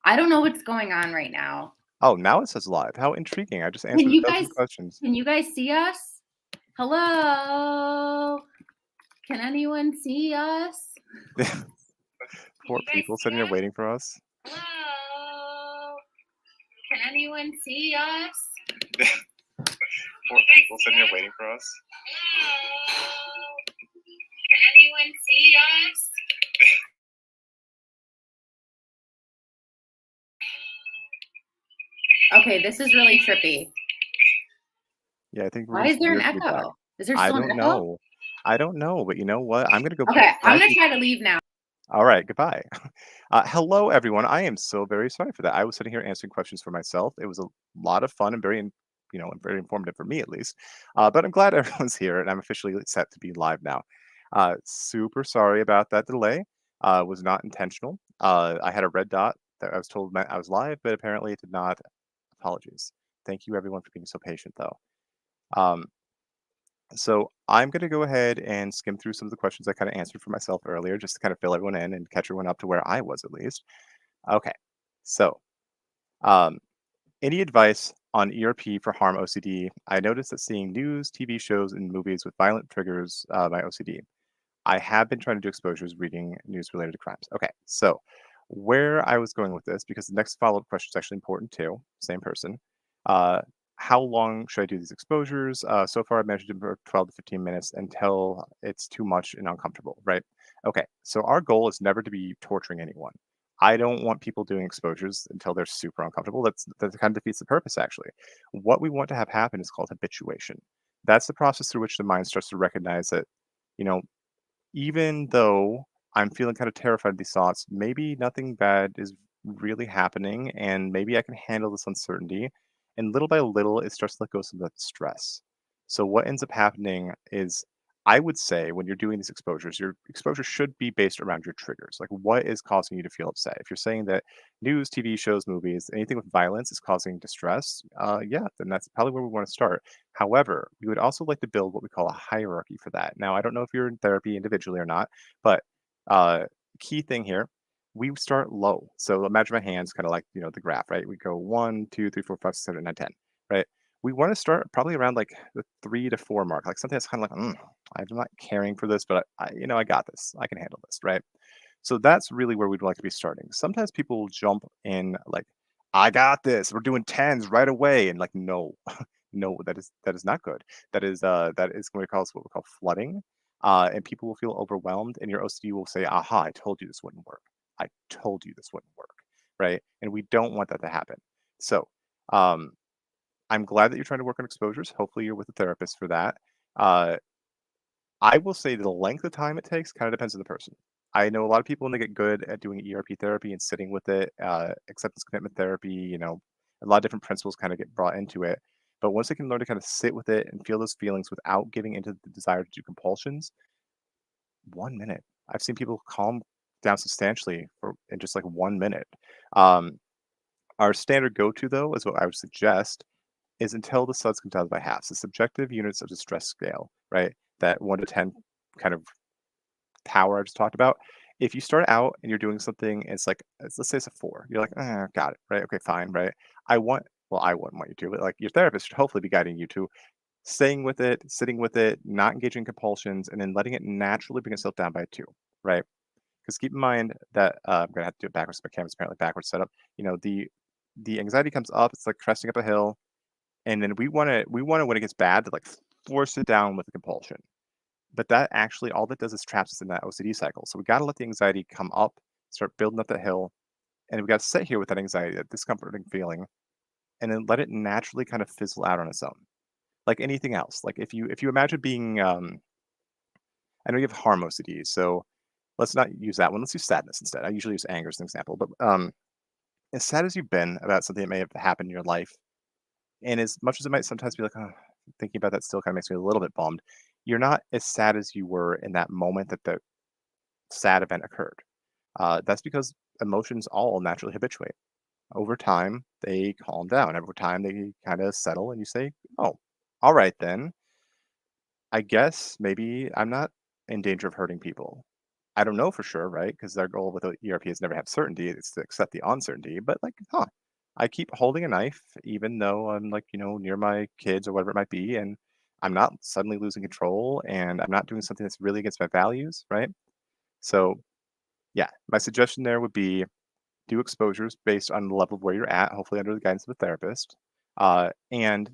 I don't know what's going on right now. Oh, now it says live. How intriguing. I just Can answered you a dozen guys questions. can you guys see us? Hello? Can anyone see us? Poor people sitting here waiting for us. Hello? Can anyone see us? Poor people sitting here waiting for us. Hello? Can anyone see us? Okay, this is really trippy. Yeah, I think we're Why getting is some there an weird feedback. echo? Is there I still an don't echo? know. I don't know, but you know what? I'm gonna go Okay, I'm try gonna some. try to leave now. All right, goodbye. Hello, everyone. I am so very sorry for that. I was sitting here answering questions for myself. It was a lot of fun and very, very informative for me at least. But I'm glad everyone's here, and I'm officially set to be live now. Super sorry about that delay. Was not intentional. I had a red dot that I was told meant I was live, but apparently it did not. Apologies. Thank you, everyone, for being so patient, though. Um, so I'm going to go ahead and skim through some of the questions I kind of answered for myself earlier, just to kind of fill everyone in and catch everyone up to where I was at least. Okay, so um, any advice on ERP for harm OCD? I noticed that seeing news, TV shows, and movies with violent triggers my OCD. I have been trying to do exposures reading news related to crimes. Okay, so where I was going with this, because the next follow up question is actually important too, same person. Uh, how long should I do these exposures? So far, I've measured it for 12 to 15 minutes until it's too much and uncomfortable, right? Okay, so our goal is never to be torturing anyone. I don't want people doing exposures until they're super uncomfortable. That kind of defeats the purpose, actually. What we want to have happen is called habituation. That's the process through which the mind starts to recognize that, you know, even though I'm feeling kind of terrified of these thoughts, maybe nothing bad is really happening, and maybe I can handle this uncertainty. And little by little, it starts to let go of some of that stress. So, what ends up happening is, I would say, when you're doing these exposures, your exposure should be based around your triggers. Like, what is causing you to feel upset? If you're saying that news, TV shows, movies, anything with violence is causing distress, yeah, then that's probably where we want to start. However, we would also like to build what we call a hierarchy for that. Now, I don't know if you're in therapy individually or not, but uh, key thing here, we start low. So imagine my hands kind of like, the graph, right? We go 1, 2, 3, 4, 5, 6, 7, 8, 9, 10, right? We want to start probably around like the 3 to 4 mark, like something that's kind of like, I'm not caring for this, but I got this. I can handle this, right? So that's really where we'd like to be starting. Sometimes people will jump in like, I got this. We're doing tens right away, and like, no, no, that is not good. That is going to cause what we call flooding, and people will feel overwhelmed, and your OCD will say, "Aha! I told you this wouldn't work. I told you this wouldn't work." Right? And we don't want that to happen. So, um, I'm glad that you're trying to work on exposures. Hopefully, you're with a therapist for that. Uh, I will say the length of time it takes kind of depends on the person. I know a lot of people when they get good at doing ERP therapy and sitting with it, acceptance commitment therapy, a lot of different principles kind of get brought into it. But once they can learn to kind of sit with it and feel those feelings without giving into the desire to do compulsions, 1 minute. I've seen people calm down substantially in just like 1 minute. Um, our standard go-to though is what I would suggest is until the suds come down by halves. The subjective units of the stress scale, right? That 1 to 10 kind of power I just talked about. If you start out and you're doing something, it's like let's say it's a 4. You're like, got it, right? Okay, fine, right? I wouldn't want you to, but like your therapist should hopefully be guiding you to staying with it, sitting with it, not engaging in compulsions, and then letting it naturally bring itself down by a 2, right? Because keep in mind that I'm gonna have to do it backwards. My camera's apparently backwards setup. The anxiety comes up. It's like cresting up a hill, and then we want to when it gets bad to like force it down with a compulsion. But that actually all that does is traps us in that OCD cycle. So we got to let the anxiety come up, start building up that hill, and we got to sit here with that anxiety, that discomforting feeling, and then let it naturally kind of fizzle out on its own, like anything else. Like if you imagine being, I know you have harm OCD, so let's not use that one. Let's use sadness instead. I usually use anger as an example, but as sad as you've been about something that may have happened in your life, and as much as it might sometimes be like, oh, thinking about that still kind of makes me a little bit bummed. You're not as sad as you were in that moment that the sad event occurred. That's because emotions all naturally habituate. Over time, they calm down. Over time, they kind of settle, and you say, "Oh, all right then. I guess maybe I'm not in danger of hurting people. I don't know for sure, right? Because their goal with the ERP is never have certainty; it's to accept the uncertainty. But like, I keep holding a knife, even though I'm like, near my kids or whatever it might be, and I'm not suddenly losing control, and I'm not doing something that's really against my values, right? So, yeah, my suggestion there would be do exposures based on the level of where you're at, hopefully under the guidance of a therapist, and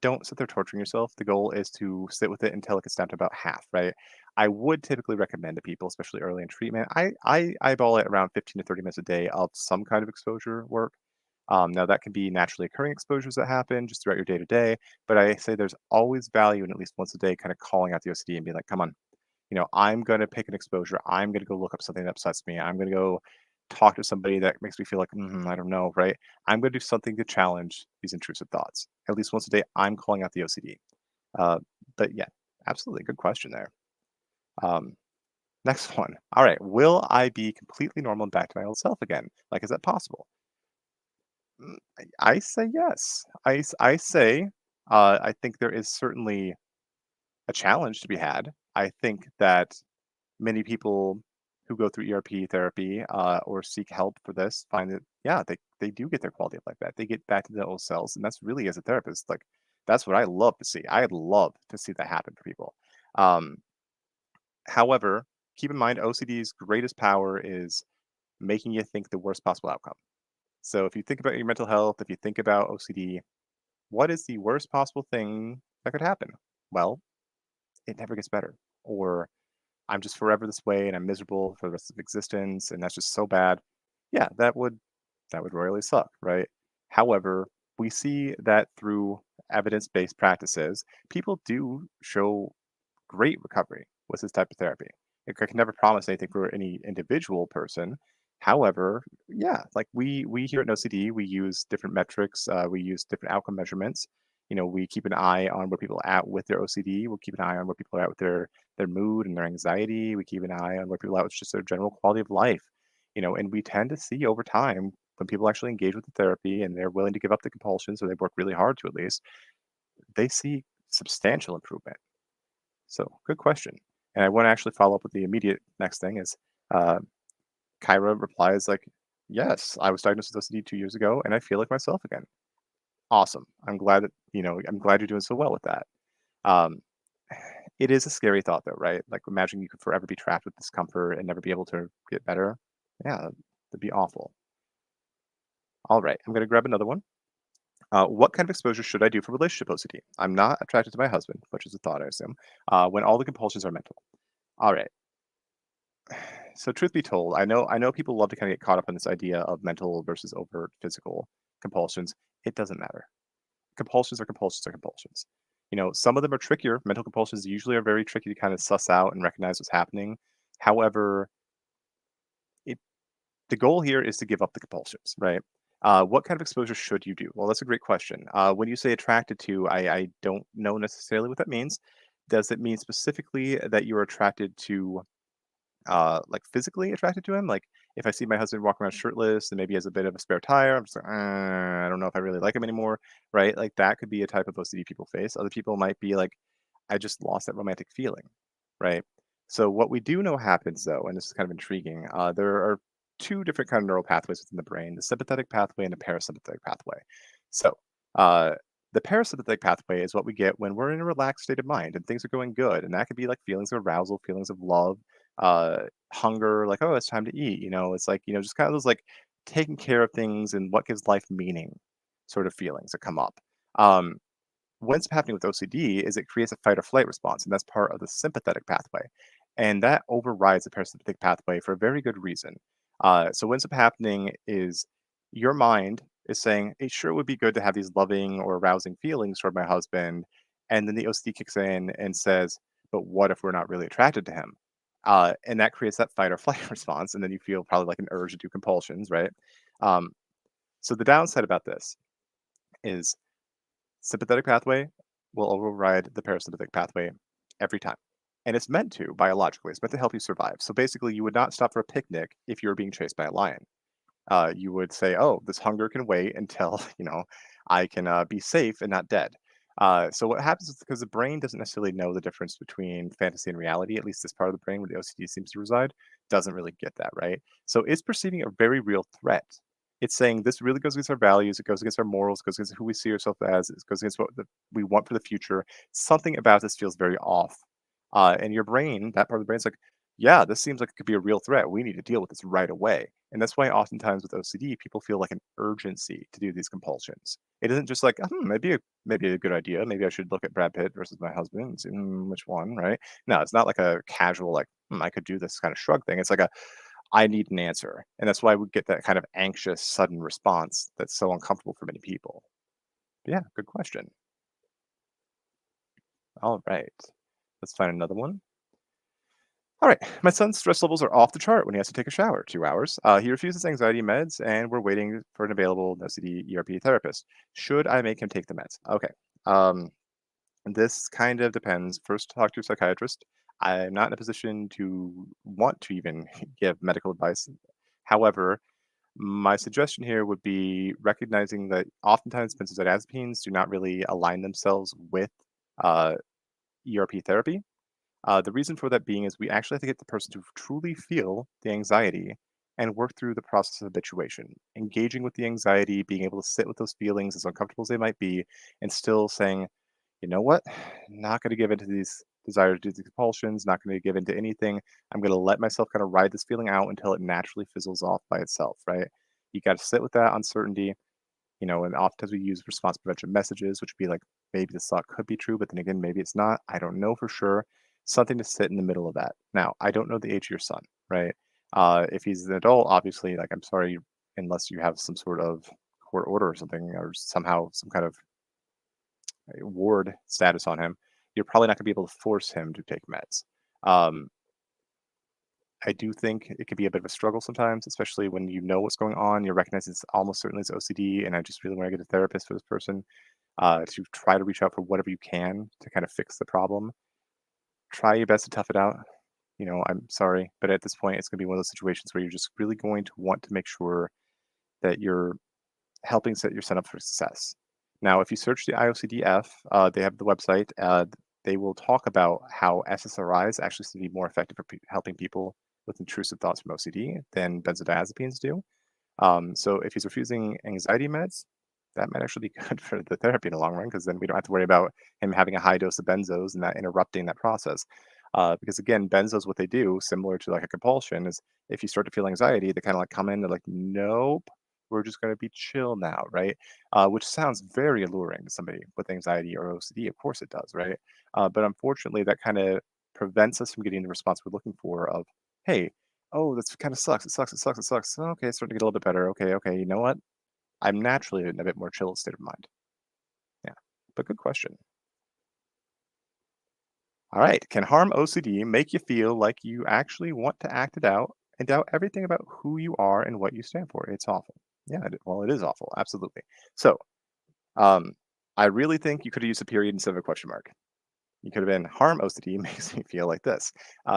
don't sit there torturing yourself. The goal is to sit with it until it gets down to about half, right? I would typically recommend to people, especially early in treatment, I eyeball it around 15 to 30 minutes a day of some kind of exposure work. Now, that can be naturally occurring exposures that happen just throughout your day to day, but I say there's always value in at least once a day kind of calling out the OCD and being like, come on, I'm going to pick an exposure. I'm going to go look up something that upsets me. I'm going to go talk to somebody that makes me feel like, I don't know, right? I'm going to do something to challenge these intrusive thoughts. At least once a day, I'm calling out the OCD. Uh, but yeah, absolutely. Good question there. Um, next one. All right. Will I be completely normal and back to my old self again? Like, is that possible? I say yes. I say, I think there is certainly a challenge to be had. I think that many people who go through ERP therapy or seek help for this find that yeah they do get their quality of life back. They get back to their old selves, and that's really as a therapist like that's what I love to see. I'd love to see that happen for people. Um, however, keep in mind OCD's greatest power is making you think the worst possible outcome. So if you think about your mental health, if you think about OCD, what is the worst possible thing that could happen? Well, it never gets better, or I'm just forever this way and I'm miserable for the rest of existence and that's just so bad. Yeah, that would royally suck, right? However, we see that through evidence-based practices, people do show great recovery with this type of therapy. I can never promise anything for any individual person. However, yeah, like we here at NOCD, we use different metrics, we use different outcome measurements. We keep an eye on where people are at with their OCD. We'll keep an eye on where people are at with their mood and their anxiety. We keep an eye on where people are at with just their general quality of life. And we tend to see over time when people actually engage with the therapy and they're willing to give up the compulsions, or they work really hard to at least, they see substantial improvement. So good question. And I want to actually follow up with the immediate next thing is uh, Kyra replies like, yes, I was diagnosed with OCD 2 years ago and I feel like myself again. Awesome. I'm glad you're doing so well with that. Um, it is a scary thought though, right? Like imagine you could forever be trapped with discomfort and never be able to get better. Yeah, that'd be awful. All right, I'm going to grab another one. What kind of exposure should I do for relationship OCD? I'm not attracted to my husband, which is a thought, I assume, when all the compulsions are mental. All right. So truth be told, I know people love to kind of get caught up in this idea of mental versus overt physical compulsions. It doesn't matter. Compulsions are compulsions are compulsions. Some of them are trickier. Mental compulsions usually are very tricky to kind of suss out and recognize what's happening. However, it, the goal here is to give up the compulsions, right? What kind of exposure should you do? Well, that's a great question. When you say attracted to, I don't know necessarily what that means. Does it mean specifically that you're attracted to like physically attracted to him? Like if I see my husband walking around shirtless and maybe he has a bit of a spare tire, I'm just like, I don't know if I really like him anymore, right? Like that could be a type of OCD people face. Other people might be like, I just lost that romantic feeling, right? So what we do know happens though, and this is kind of intriguing, there are two different kind of neural pathways within the brain: the sympathetic pathway and the parasympathetic pathway. So uh, the parasympathetic pathway is what we get when we're in a relaxed state of mind and things are going good, and that could be like feelings of arousal, feelings of love, uh, hunger, like, oh, it's time to eat. It's like, just kind of those like taking care of things and what gives life meaning sort of feelings that come up. Um, what's happening with OCD is it creates a fight or flight response, and that's part of the sympathetic pathway. And that overrides the parasympathetic pathway for a very good reason. So what ends up happening is your mind is saying, it sure would be good to have these loving or arousing feelings toward my husband. And then the OCD kicks in and says, but what if we're not really attracted to him? And that creates that fight or flight response. And then you feel probably like an urge to do compulsions, right? Um, so the downside about this is sympathetic pathway will override the parasympathetic pathway every time. And it's meant to biologically. It's meant to help you survive. So basically, you would not stop for a picnic if you were being chased by a lion. You would say, "Oh, this hunger can wait until I can be safe and not dead." So what happens is because the brain doesn't necessarily know the difference between fantasy and reality, at least this part of the brain where the OCD seems to reside, doesn't really get that, right? So it's perceiving a very real threat. It's saying this really goes against our values, it goes against our morals, it goes against who we see ourselves as, it goes against we want for the future. Something about this feels very off. And your brain, that part of the brain's like, yeah, this seems like it could be a real threat. We need to deal with this right away. And that's why oftentimes with OCD, people feel like an urgency to do these compulsions. It isn't just like, maybe a good idea. Maybe I should look at Brad Pitt versus my husband and see which one, right? No, it's not like a casual like I could do this kind of shrug thing. It's like a I need an answer, and that's why we get that kind of anxious, sudden response that's so uncomfortable for many people. But yeah, good question. All right, let's find another one. All right, my son's stress levels are off the chart when he has to take a shower. 2 hours. He refuses anxiety meds, and we're waiting for an available OCD ERP therapist. Should I make him take the meds? Okay. Um, This kind of depends. First, talk to your psychiatrist. I'm not in a position to want to even give medical advice. However, my suggestion here would be recognizing that oftentimes benzodiazepines do not really align themselves with uh, ERP therapy. The reason for that being is we actually have to get the person to truly feel the anxiety and work through the process of habituation, engaging with the anxiety, being able to sit with those feelings as uncomfortable as they might be, and still saying, you know what? Not going to give into these desires to do these compulsions, not going to give into anything. I'm going to let myself kind of ride this feeling out until it naturally fizzles off by itself, right? You got to sit with that uncertainty, and oftentimes we use response prevention messages, which would be like, maybe this thought could be true, but then again, maybe it's not. I don't know for sure. Something to sit in the middle of that. Now, I don't know the age of your son, right? If he's an adult, obviously, like, I'm sorry, unless you have some sort of court order or something, or somehow some kind of ward status on him, you're probably not going to be able to force him to take meds. Um, I do think it can be a bit of a struggle sometimes, especially when you know what's going on. You recognize it's almost certainly it's OCD, and I just really want to get a therapist for this person to try to reach out for whatever you can to kind of fix the problem. Try your best to tough it out. I'm sorry, but at this point, it's going to be one of those situations where you're just really going to want to make sure that you're helping set your setup for success. Now, if you search the IOCDF, they have the website. They will talk about how SSRIs actually seem to be more effective for helping people with intrusive thoughts from OCD than benzodiazepines do. So if he's refusing anxiety meds, that might actually be good for the therapy in the long run because then we don't have to worry about him having a high dose of benzos and that interrupting that process. Because again, benzos, what they do, similar to like a compulsion, is if you start to feel anxiety, they kind of like come in, they're like, nope, we're just going to be chill now, right? Which sounds very alluring to somebody with anxiety or OCD. Of course it does, right? But unfortunately, that kind of prevents us from getting the response we're looking for of, hey, oh, this kind of sucks. It sucks. It sucks. It sucks. Okay, it's starting to get a little bit better. Okay, okay. You know what? I'm naturally in a bit more chill state of mind. Yeah, but good question. All right. Can harm OCD make you feel like you actually want to act it out and doubt everything about who you are and what you stand for? It's awful. Yeah, well, it is awful. Absolutely. So, um, I really think you could have used a period instead of a question mark. You could have been harm OCD makes me feel like this.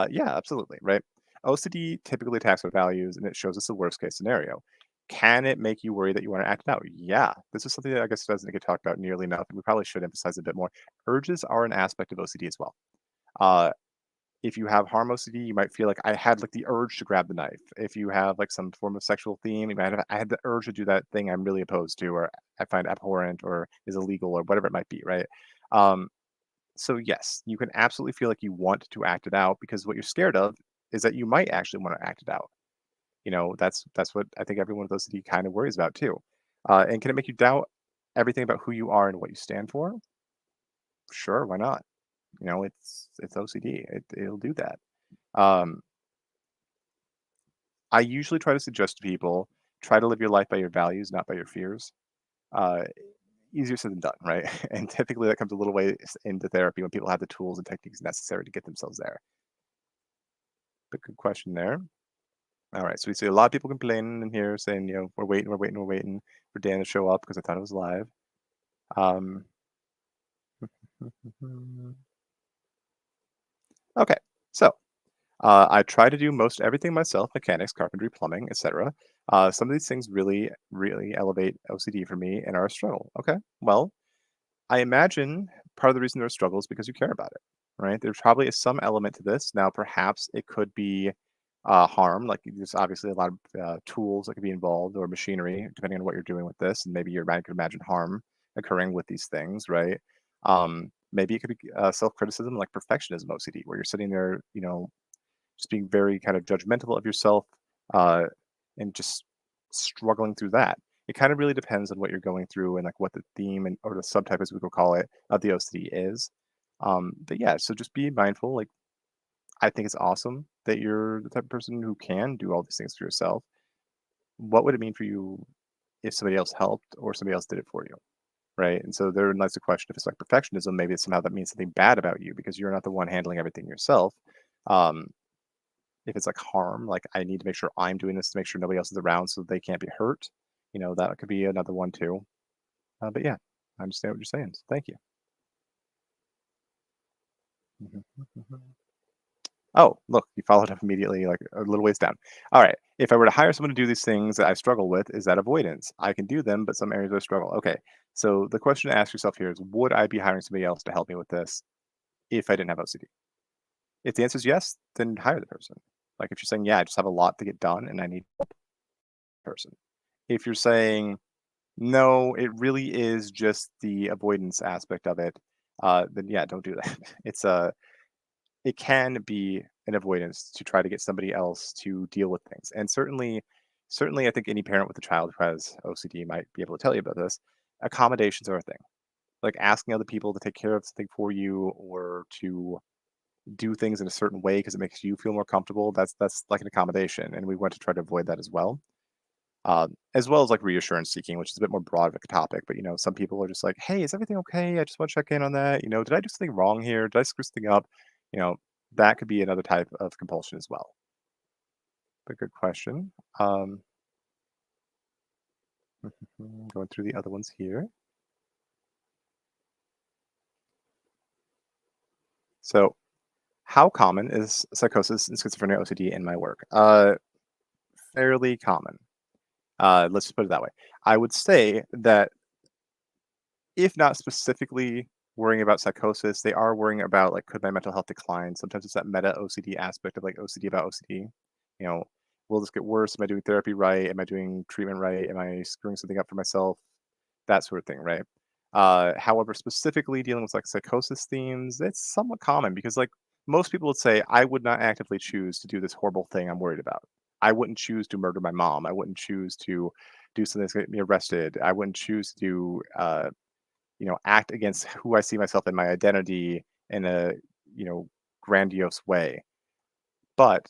Yeah, absolutely. Right. OCD typically attacks our values and it shows us the worst case scenario. Can it make you worry that you want to act it out? Yeah. This is something that I guess doesn't get talked about nearly enough. And we probably should emphasize a bit more. Urges are an aspect of OCD as well. Uh, if you have harm OCD, you might feel like I had like the urge to grab the knife. If you have like some form of sexual theme, you might have I had the urge to do that thing I'm really opposed to, or I find abhorrent, or is illegal, or whatever it might be, right? Um, so yes, you can absolutely feel like you want to act it out because what you're scared of is that you might actually want to act it out. That's what I think everyone with OCD kind of worries about too. And can it make you doubt everything about who you are and what you stand for? Sure, why not? It's OCD. It'll do that. Um, I usually try to suggest to people try to live your life by your values, not by your fears. Uh, Easier said than done, right? And typically that comes a little way into therapy when people have the tools and techniques necessary to get themselves there. But good question there. All right, so we see a lot of people complaining in here saying, we're waiting, we're waiting, we're waiting for Dan to show up because I thought it was live. Um, okay, so I try to do most everything myself: mechanics, carpentry, plumbing, etc. Some of these things really, really elevate OCD for me and are a struggle. Okay, well, I imagine part of the reason there are struggles is because you care about it, right? There probably is some element to this. Now, perhaps it could be harm, like there's obviously a lot of tools that could be involved or machinery, depending on what you're doing with this. And maybe your mind could imagine harm occurring with these things, right? Maybe it could be self-criticism, like perfectionism OCD, where you're sitting there, just being very kind of judgmental of yourself uh, and just struggling through that. It kind of really depends on what you're going through and like what the theme and or the subtype, as we could call it, of the OCD is. But yeah, so just be mindful. Like I think it's awesome that you're the type of person who can do all these things for yourself. What would it mean for you if somebody else helped or somebody else did it for you? Right. And so therein lies the question if it's like perfectionism, maybe it's somehow that means something bad about you because you're not the one handling everything yourself. Um, if it's like harm, like I need to make sure I'm doing this to make sure nobody else is around so they can't be hurt, that could be another one too. But yeah, I understand what you're saying. So thank you. Mhm, mhm. Oh, look, you followed up immediately, like a little ways down. All right. If I were to hire someone to do these things that I struggle with, is that avoidance? I can do them, but some areas I struggle. Okay. So the question to ask yourself here is would I be hiring somebody else to help me with this if I didn't have OCD? If the answer is yes, then hire the person. Like if you're saying, yeah, I just have a lot to get done and I need a person. If you're saying, no, it really is just the avoidance aspect of it, then yeah, don't do that. It can be an avoidance to try to get somebody else to deal with things. And certainly I think any parent with a child who has OCD might be able to tell you about this. Accommodations are a thing. Like asking other people to take care of something for you or to do things in a certain way because it makes you feel more comfortable. That's like an accommodation, and we want to try to avoid that as well. As well as like reassurance seeking, which is a bit more broad of a topic. But some people are just like, "Hey, is everything okay? I just want to check in on that. Did I do something wrong here? Did I screw something up?" You know, that could be another type of compulsion as well. But good question. Um, going through the other ones here. So, how common is psychosis and schizophrenia OCD in my work? Fairly common. Let's just put it that way. I would say that if not specifically worrying about psychosis, they are worrying about like could my mental health decline? Sometimes it's that meta OCD aspect of like OCD about OCD. You know, will this get worse? Am I doing therapy right? Am I doing treatment right? Am I screwing something up for myself? That sort of thing, right? However, specifically dealing with like psychosis themes, it's somewhat common because like most people would say, I would not actively choose to do this horrible thing I'm worried about. I wouldn't choose to murder my mom. I wouldn't choose to do something that's going to get me arrested. I wouldn't choose to do act against who I see myself in my identity in a, you know, grandiose way. But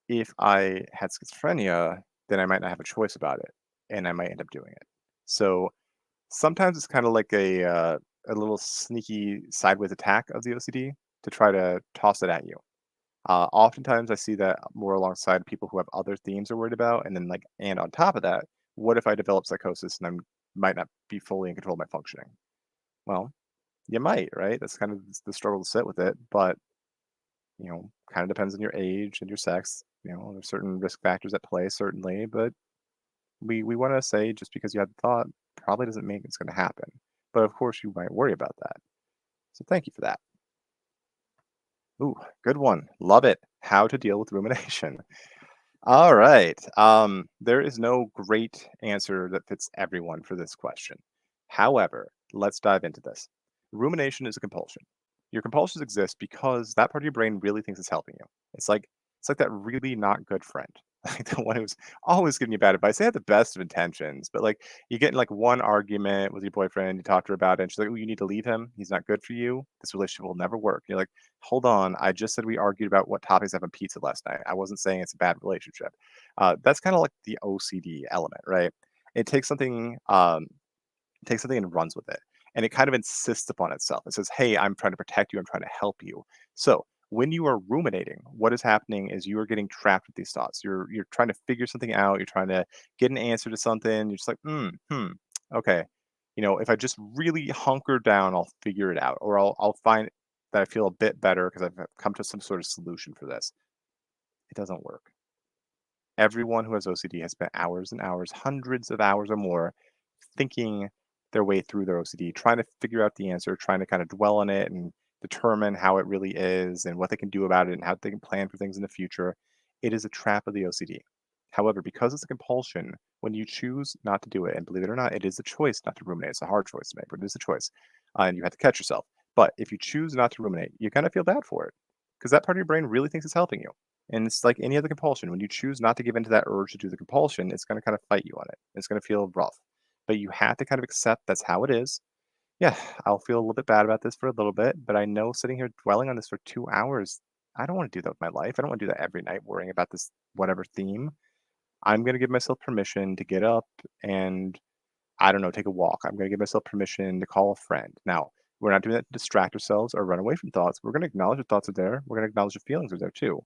if I had schizophrenia, then I might not have a choice about it, and I might end up doing it. So sometimes it's kind of like a little sneaky sideways attack of the OCD to try to toss it at you. Oftentimes, I see that more alongside people who have other themes they're worried about, and then and on top of that, what if I develop psychosis and I might not be fully in control of my functioning? Well, you might, right? That's kind of the struggle to sit with it, but kind of depends on your age and your sex. There's certain risk factors at play, certainly, but we want to say just because you had the thought probably doesn't mean it's going to happen. But of course, you might worry about that. So thank you for that. Ooh, good one. Love it. How to deal with rumination. All right. There is no great answer that fits everyone for this question. However, let's dive into this. Rumination is a compulsion. Your compulsions exist because that part of your brain really thinks it's helping you. It's like that really not good friend, like the one who's always giving you bad advice. They have the best of intentions, but like you get in like one argument with your boyfriend, you talk to her about it, and she's like, "Oh, you need to leave him. He's not good for you. This relationship will never work." You're like, hold on, I just said we argued about what toppings have on pizza last night. I wasn't saying it's a bad relationship. That's kind of like the OCD element, right? It takes something and runs with it, and it kind of insists upon itself. It says, "Hey, I'm trying to protect you. I'm trying to help you." So when you are ruminating, what is happening is you are getting trapped with these thoughts. You're trying to figure something out. You're trying to get an answer to something. You're just like, okay. If I just really hunker down, I'll figure it out, or I'll find that I feel a bit better because I've come to some sort of solution for this. It doesn't work. Everyone who has OCD has spent hours and hours, hundreds of hours or more, thinking their way through their OCD, trying to figure out the answer, trying to kind of dwell on it and determine how it really is and what they can do about it and how they can plan for things in the future. It is a trap of the OCD. However, because it's a compulsion, when you choose not to do it, and believe it or not, it is a choice not to ruminate. It's a hard choice to make, but it is a choice. And you have to catch yourself. But if you choose not to ruminate, you kind of feel bad for it because that part of your brain really thinks it's helping you. And it's like any other compulsion. When you choose not to give into that urge to do the compulsion, it's going to kind of fight you on it. It's going to feel rough. But you have to kind of accept that's how it is. Yeah, I'll feel a little bit bad about this for a little bit, but I know sitting here dwelling on this for 2 hours, I don't want to do that with my life. I don't want to do that every night worrying about this whatever theme. I'm going to give myself permission to get up and, I don't know, take a walk. I'm going to give myself permission to call a friend. Now, we're not doing that to distract ourselves or run away from thoughts. We're going to acknowledge the thoughts are there. We're going to acknowledge the feelings are there too.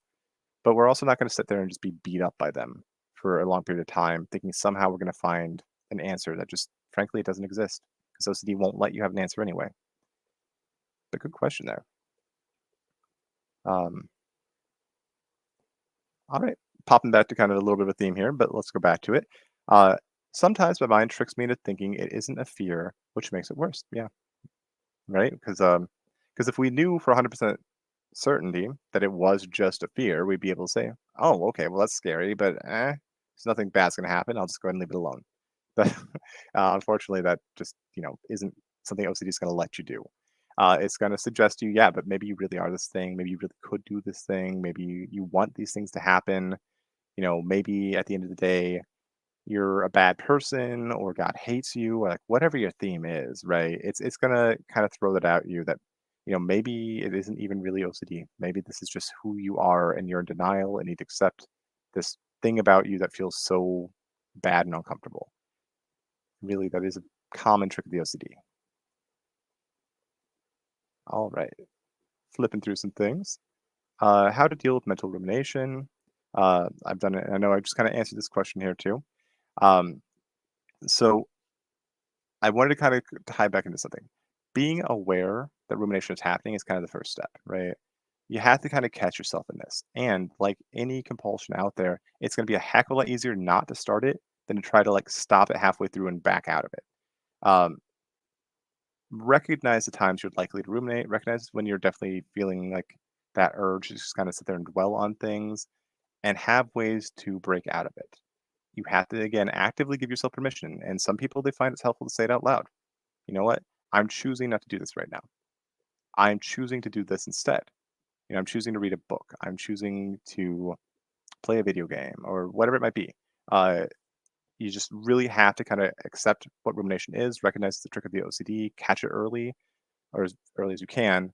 But we're also not going to sit there and just be beat up by them for a long period of time, thinking somehow we're going to find an answer that just, frankly, it doesn't exist because OCD won't let you have an answer anyway. But good question there. Um, all right, popping back to kind of a little bit of a theme here, but let's go back to it. Uh, Sometimes my mind tricks me into thinking it isn't a fear, which makes it worse. Yeah, right. Because if we knew for 100% certainty that it was just a fear, we'd be able to say, "Oh, okay, well that's scary, but there's nothing bad's going to happen. I'll just go ahead and leave it alone." But unfortunately, that just isn't something OCD is going to let you do. It's going to suggest to you, yeah, but maybe you really are this thing. Maybe you really could do this thing. Maybe you want these things to happen. Maybe at the end of the day, you're a bad person or God hates you, or like whatever your theme is, right? It's gonna kind of throw that at you that, maybe it isn't even really OCD. Maybe this is just who you are and you're in denial and need to accept this thing about you that feels so bad and uncomfortable. Really, that is a common trick of the OCD. All right, flipping through some things. How to deal with mental rumination. I've done it. I know I just kind of answered this question here too. Um, so I wanted to kind of tie back into something. Being aware that rumination is happening is kind of the first step, right? You have to kind of catch yourself in this. And like any compulsion out there, it's going to be a heck of a lot easier not to start it than to try to like stop it halfway through and back out of it. Um, Recognize the times you're likely to ruminate, recognize when you're definitely feeling like that urge to just kind of sit there and dwell on things and have ways to break out of it. You have to, again, actively give yourself permission. And some people, they find it's helpful to say it out loud. You know what? I'm choosing not to do this right now. I'm choosing to do this instead. I'm choosing to read a book. I'm choosing to play a video game or whatever it might be. Uh, you just really have to kind of accept what rumination is, recognize the trick of the OCD, catch it early or as early as you can,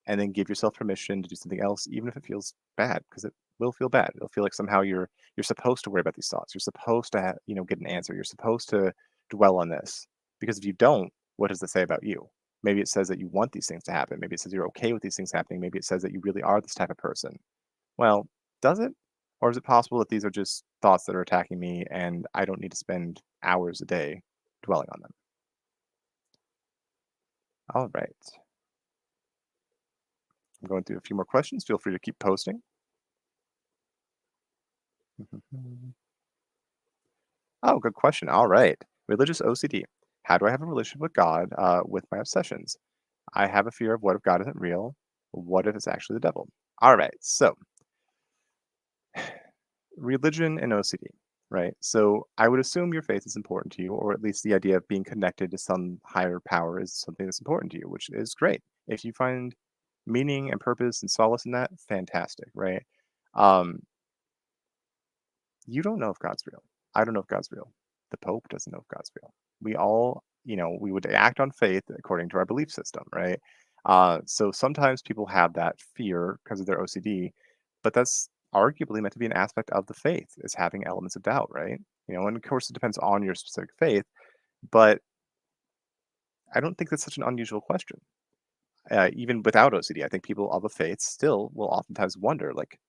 and then give yourself permission to do something else, even if it feels bad, because it will feel bad. It'll feel like somehow you're supposed to worry about these thoughts. You're supposed to get an answer. You're supposed to dwell on this because if you don't, what does it say about you? Maybe it says that you want these things to happen. Maybe it says you're okay with these things happening. Maybe it says that you really are this type of person. Well, does it? Or is it possible that these are just thoughts that are attacking me and I don't need to spend hours a day dwelling on them? All right. I'm going through a few more questions. Feel free to keep posting. Oh, good question. All right. Religious OCD. How do I have a relationship with God with my obsessions? I have a fear of what if God isn't real? What if it's actually the devil? All right. So, religion and OCD, right? So, I would assume your faith is important to you, or at least the idea of being connected to some higher power is something that's important to you, which is great. If you find meaning and purpose and solace in that, fantastic, right? Um, You don't know if God's real. I don't know if God's real. The Pope doesn't know if God's real. We all, we would act on faith according to our belief system, right? So sometimes people have that fear because of their OCD, but that's arguably meant to be an aspect of the faith is having elements of doubt, right? And of course it depends on your specific faith, but I don't think that's such an unusual question. Even without OCD, I think people of a faith still will oftentimes wonder, like,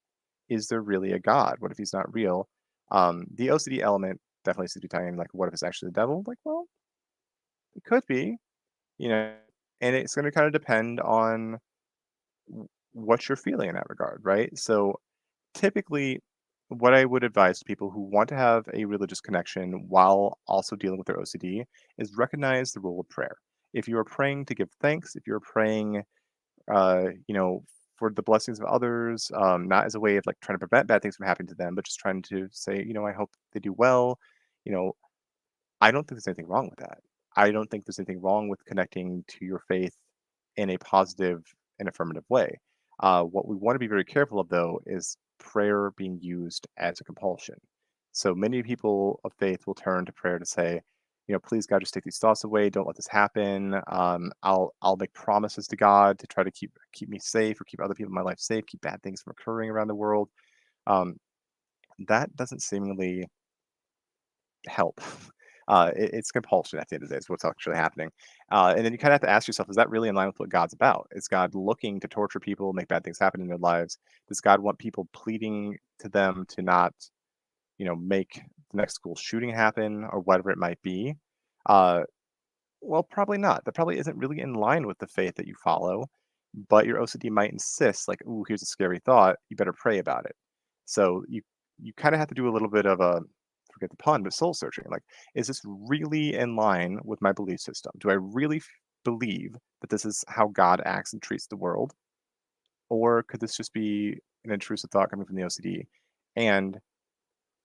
is there really a God? What if he's not real? The OCD element definitely seems to be tying in, like, what if it's actually the devil? Like, well, it could be, you know, and it's going to kind of depend on what you're feeling in that regard, right? So typically, what I would advise to people who want to have a religious connection while also dealing with their OCD is recognize the role of prayer. If you are praying to give thanks, if you're praying, you know, for the blessings of others, not as a way of like trying to prevent bad things from happening to them, but just trying to say, I hope they do well. You know, I don't think there's anything wrong with that. I don't think there's anything wrong with connecting to your faith in a positive and affirmative way. What we want to be very careful of, though, is prayer being used as a compulsion. So many people of faith will turn to prayer to say, please God, just take these thoughts away. Don't let this happen. I'll make promises to God to try to keep me safe or keep other people in my life safe, keep bad things from occurring around the world. Um, that doesn't seemingly help. It's compulsion at the end of the day is what's actually happening. And then you kind of have to ask yourself, is that really in line with what God's about? Is God looking to torture people, make bad things happen in their lives? Does God want people pleading to them to not, make the next school shooting happen or whatever it might be? Uh, well, probably not. That probably isn't really in line with the faith that you follow, but your OCD might insist, like, "Ooh, here's a scary thought. You better pray about it." So you kind of have to do a little bit of a, forget the pun, but soul searching. Like, is this really in line with my belief system? Do I really believe that this is how God acts and treats the world, or could this just be an intrusive thought coming from the OCD? And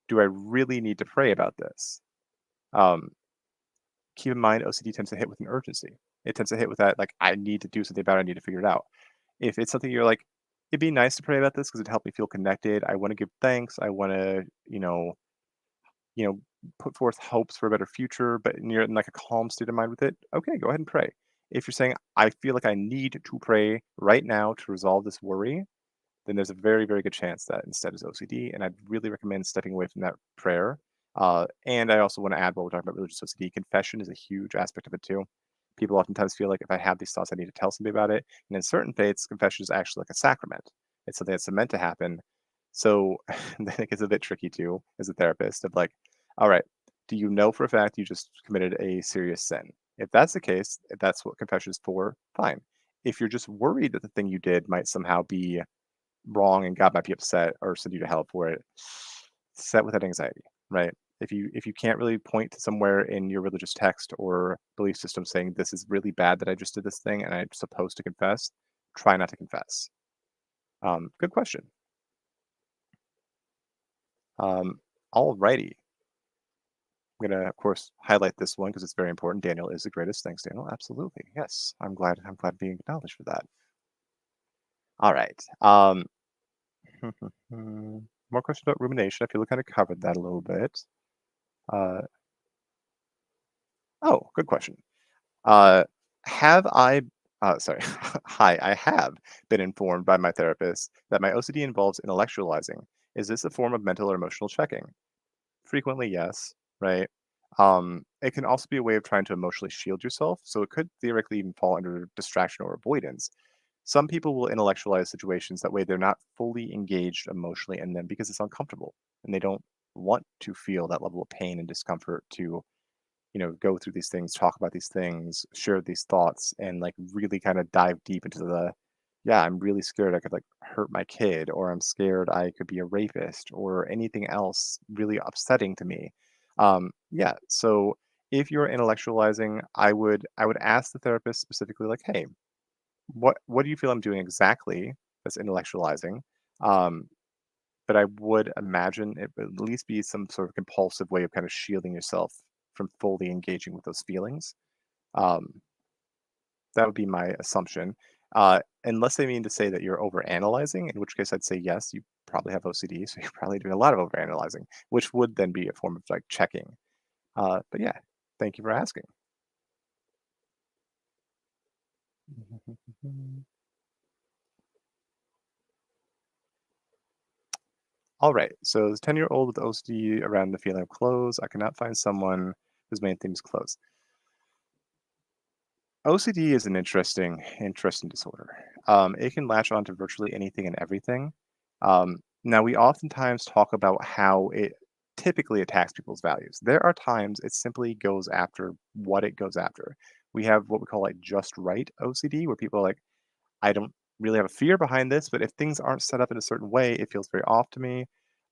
do I really need to pray about this? Um, Keep in mind OCD tends to hit with an urgency. It tends to hit with that, like, I need to do something about it, I need to figure it out. If it's something you're like, it'd be nice to pray about this because it helped me feel connected. I want to give thanks. I want to, you know, put forth hopes for a better future, but you're in like a calm state of mind with it. Okay, go ahead and pray. If you're saying, I feel like I need to pray right now to resolve this worry, then there's a very, very good chance that instead is OCD. And I'd really recommend stepping away from that prayer. And I also want to add, while we're talking about religious OCD, confession is a huge aspect of it too. People oftentimes feel like if I have these thoughts, I need to tell somebody about it. And in certain faiths, confession is actually like a sacrament. It's something that's meant to happen. So then it gets a bit tricky too, as a therapist, of like, all right, do you know for a fact you just committed a serious sin? If that's the case, if that's what confession is for, fine. If you're just worried that the thing you did might somehow be wrong and God might be upset or send you to hell for it, set with that anxiety, right? If you can't really point to somewhere in your religious text or belief system saying this is really bad that I just did this thing and I'm supposed to confess, try not to confess. Good question. Alrighty. I'm gonna, of course, highlight this one because it's very important. Daniel is the greatest. Thanks, Daniel. Absolutely. Yes. I'm glad being acknowledged for that. All right. More questions about rumination. I feel we kind of covered that a little bit. Uh, oh, good question. Uh, have I, sorry, hi, I have been informed by my therapist that my OCD involves intellectualizing. Is this a form of mental or emotional checking? Frequently, yes, right? It can also be a way of trying to emotionally shield yourself, so it could theoretically even fall under distraction or avoidance. Some people will intellectualize situations that way they're not fully engaged emotionally in them because it's uncomfortable and they don't want to feel that level of pain and discomfort to go through these things, talk about these things, share these thoughts, and like really kind of dive deep into yeah, I'm really scared I could like hurt my kid, or I'm scared I could be a rapist, or anything else really upsetting to me. Yeah, so if you're intellectualizing, I would ask the therapist specifically, like, hey, what do you feel I'm doing exactly that's intellectualizing? Um, but I would imagine it would at least be some sort of compulsive way of kind of shielding yourself from fully engaging with those feelings. Um, that would be my assumption. Unless they mean to say that you're overanalyzing, in which case I'd say yes, you probably have OCD, so you're probably doing a lot of overanalyzing, which would then be a form of like checking. But yeah, thank you for asking. All right. So, as a 10-year-old with OCD around the feeling of clothes, I cannot find someone whose main theme is clothes. OCD is an interesting disorder. It can latch on to virtually anything and everything. Now, we oftentimes talk about how it typically attacks people's values. There are times it simply goes after what it goes after. We have what we call like just right OCD, where people are like, I don't really have a fear behind this, but if things aren't set up in a certain way, it feels very off to me.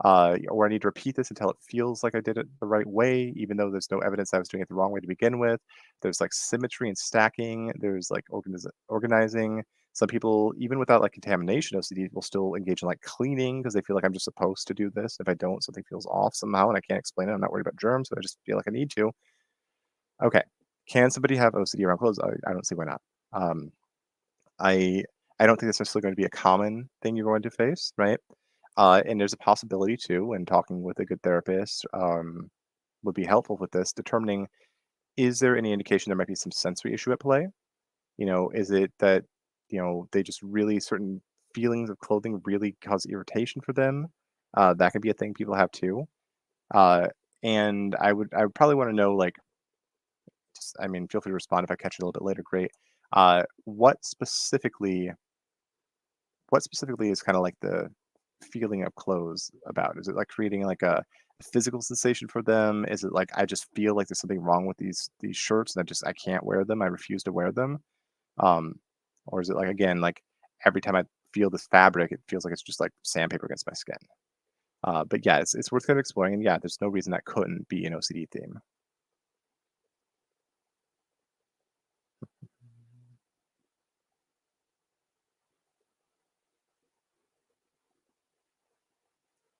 or I need to repeat this until it feels like I did it the right way, even though there's no evidence I was doing it the wrong way to begin with. There's like symmetry and stacking. There's like organizing. Some people, even without like contamination OCD, will still engage in like cleaning because they feel like I'm just supposed to do this. If I don't, something feels off somehow and I can't explain it. I'm not worried about germs, but I just feel like I need to. Okay. Can somebody have OCD around clothes? I don't see why not. Um, I I don't think that's necessarily going to be a common thing you're going to face, right? And there's a possibility too, when talking with a good therapist would be helpful with this, determining is there any indication there might be some sensory issue at play? Is it that, they just really certain feelings of clothing really cause irritation for them? That could be a thing people have too. Uh, and I would probably want to know like, just, I mean, feel free to respond if I catch it a little bit later. Great. Uh, what specifically what specifically is kind of like the feeling of clothes about? Is it like creating like a physical sensation for them? Is it like I just feel like there's something wrong with these shirts and I can't wear them. I refuse to wear them. Um, or is it like again like every time I feel this fabric, it feels like it's just like sandpaper against my skin. But yeah, it's worth kind of exploring. And yeah, there's no reason that couldn't be an OCD theme.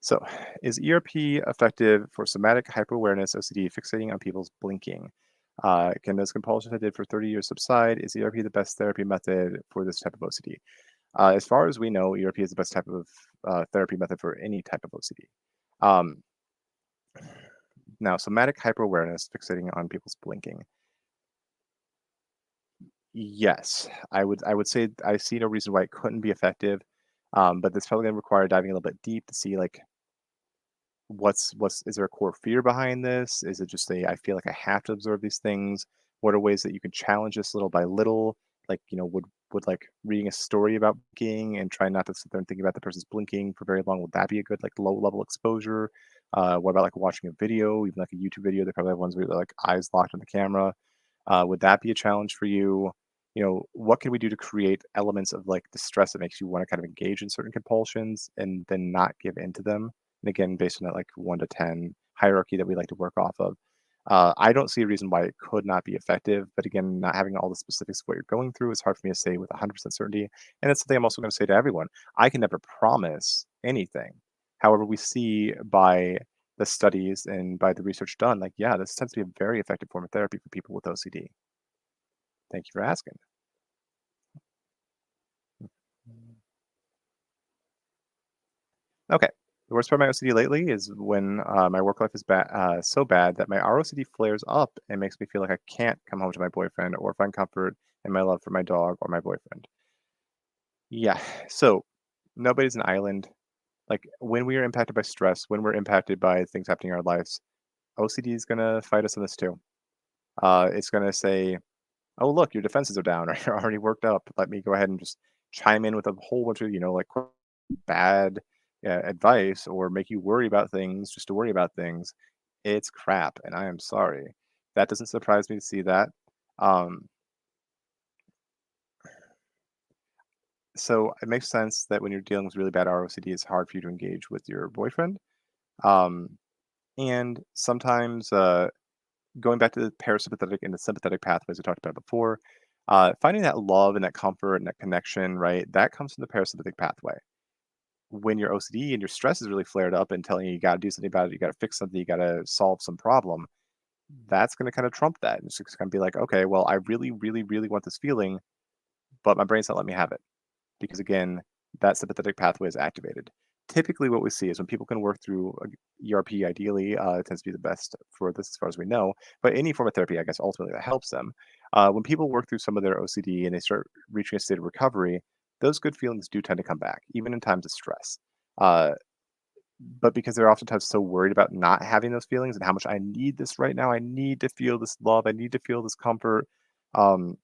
So, is ERP effective for somatic hyperawareness OCD fixating on people's blinking? Can those compulsions I did for 30 years subside? Is ERP the best therapy method for this type of OCD? As far as we know, ERP is the best type of therapy method for any type of OCD. Um, Now, somatic hyperawareness fixating on people's blinking. Yes, I would say I see no reason why it couldn't be effective, but that's probably going to require diving a little bit deep to see like what's is there a core fear behind this? Is it just a I feel like I have to observe these things? What are ways that you can challenge this little by little? Like, would like reading a story about blinking and trying not to sit there and think about the person's blinking for very long, would that be a good like low level exposure? What about like watching a video, even like a YouTube video? They probably have ones where they're like eyes locked on the camera. Would that be a challenge for you? What can we do to create elements of like the stress that makes you want to kind of engage in certain compulsions and then not give in to them? And again, based on that like 1 to 10 hierarchy that we like to work off of. I don't see a reason why it could not be effective, but again, not having all the specifics of what you're going through is hard for me to say with 100% certainty. And that's the thing I'm also going to say to everyone. I can never promise anything. However, we see by the studies and by the research done, like, yeah, this tends to be a very effective form of therapy for people with OCD. Thank you for asking. Okay. The worst part of my OCD lately is when my work life is so bad that my ROCD flares up and makes me feel like I can't come home to my boyfriend or find comfort in my love for my dog or my boyfriend. Yeah. So nobody's an island. Like when we are impacted by stress, when we're impacted by things happening in our lives, OCD is gonna fight us on this too. It's gonna say, "Oh, look, your defenses are down or you're already worked up. Let me go ahead and just chime in with a whole bunch of, like bad advice or make you worry about things just to worry about things." It's crap, and I am sorry. That doesn't surprise me to see that. Um, so it makes sense that when you're dealing with really bad ROCD, it's hard for you to engage with your boyfriend. Um, and sometimes going back to the parasympathetic and the sympathetic pathways we talked about before, finding that love and that comfort and that connection, right? That comes from the parasympathetic pathway. When your OCD and your stress is really flared up and telling you got to do something about it, you got to fix something, you got to solve some problem, that's going to kind of trump that. It's just going to be like, okay, well, I really, really, really want this feeling, but my brain's not letting me have it because again, that sympathetic pathway is activated. Typically, what we see is when people can work through ERP, ideally, it tends to be the best for this as far as we know. But any form of therapy, I guess, ultimately that helps them. When people work through some of their OCD and they start reaching a state of recovery, those good feelings do tend to come back, even in times of stress. Uh, but because they're oftentimes so worried about not having those feelings and how much I need this right now, I need to feel this love, I need to feel this comfort. Um,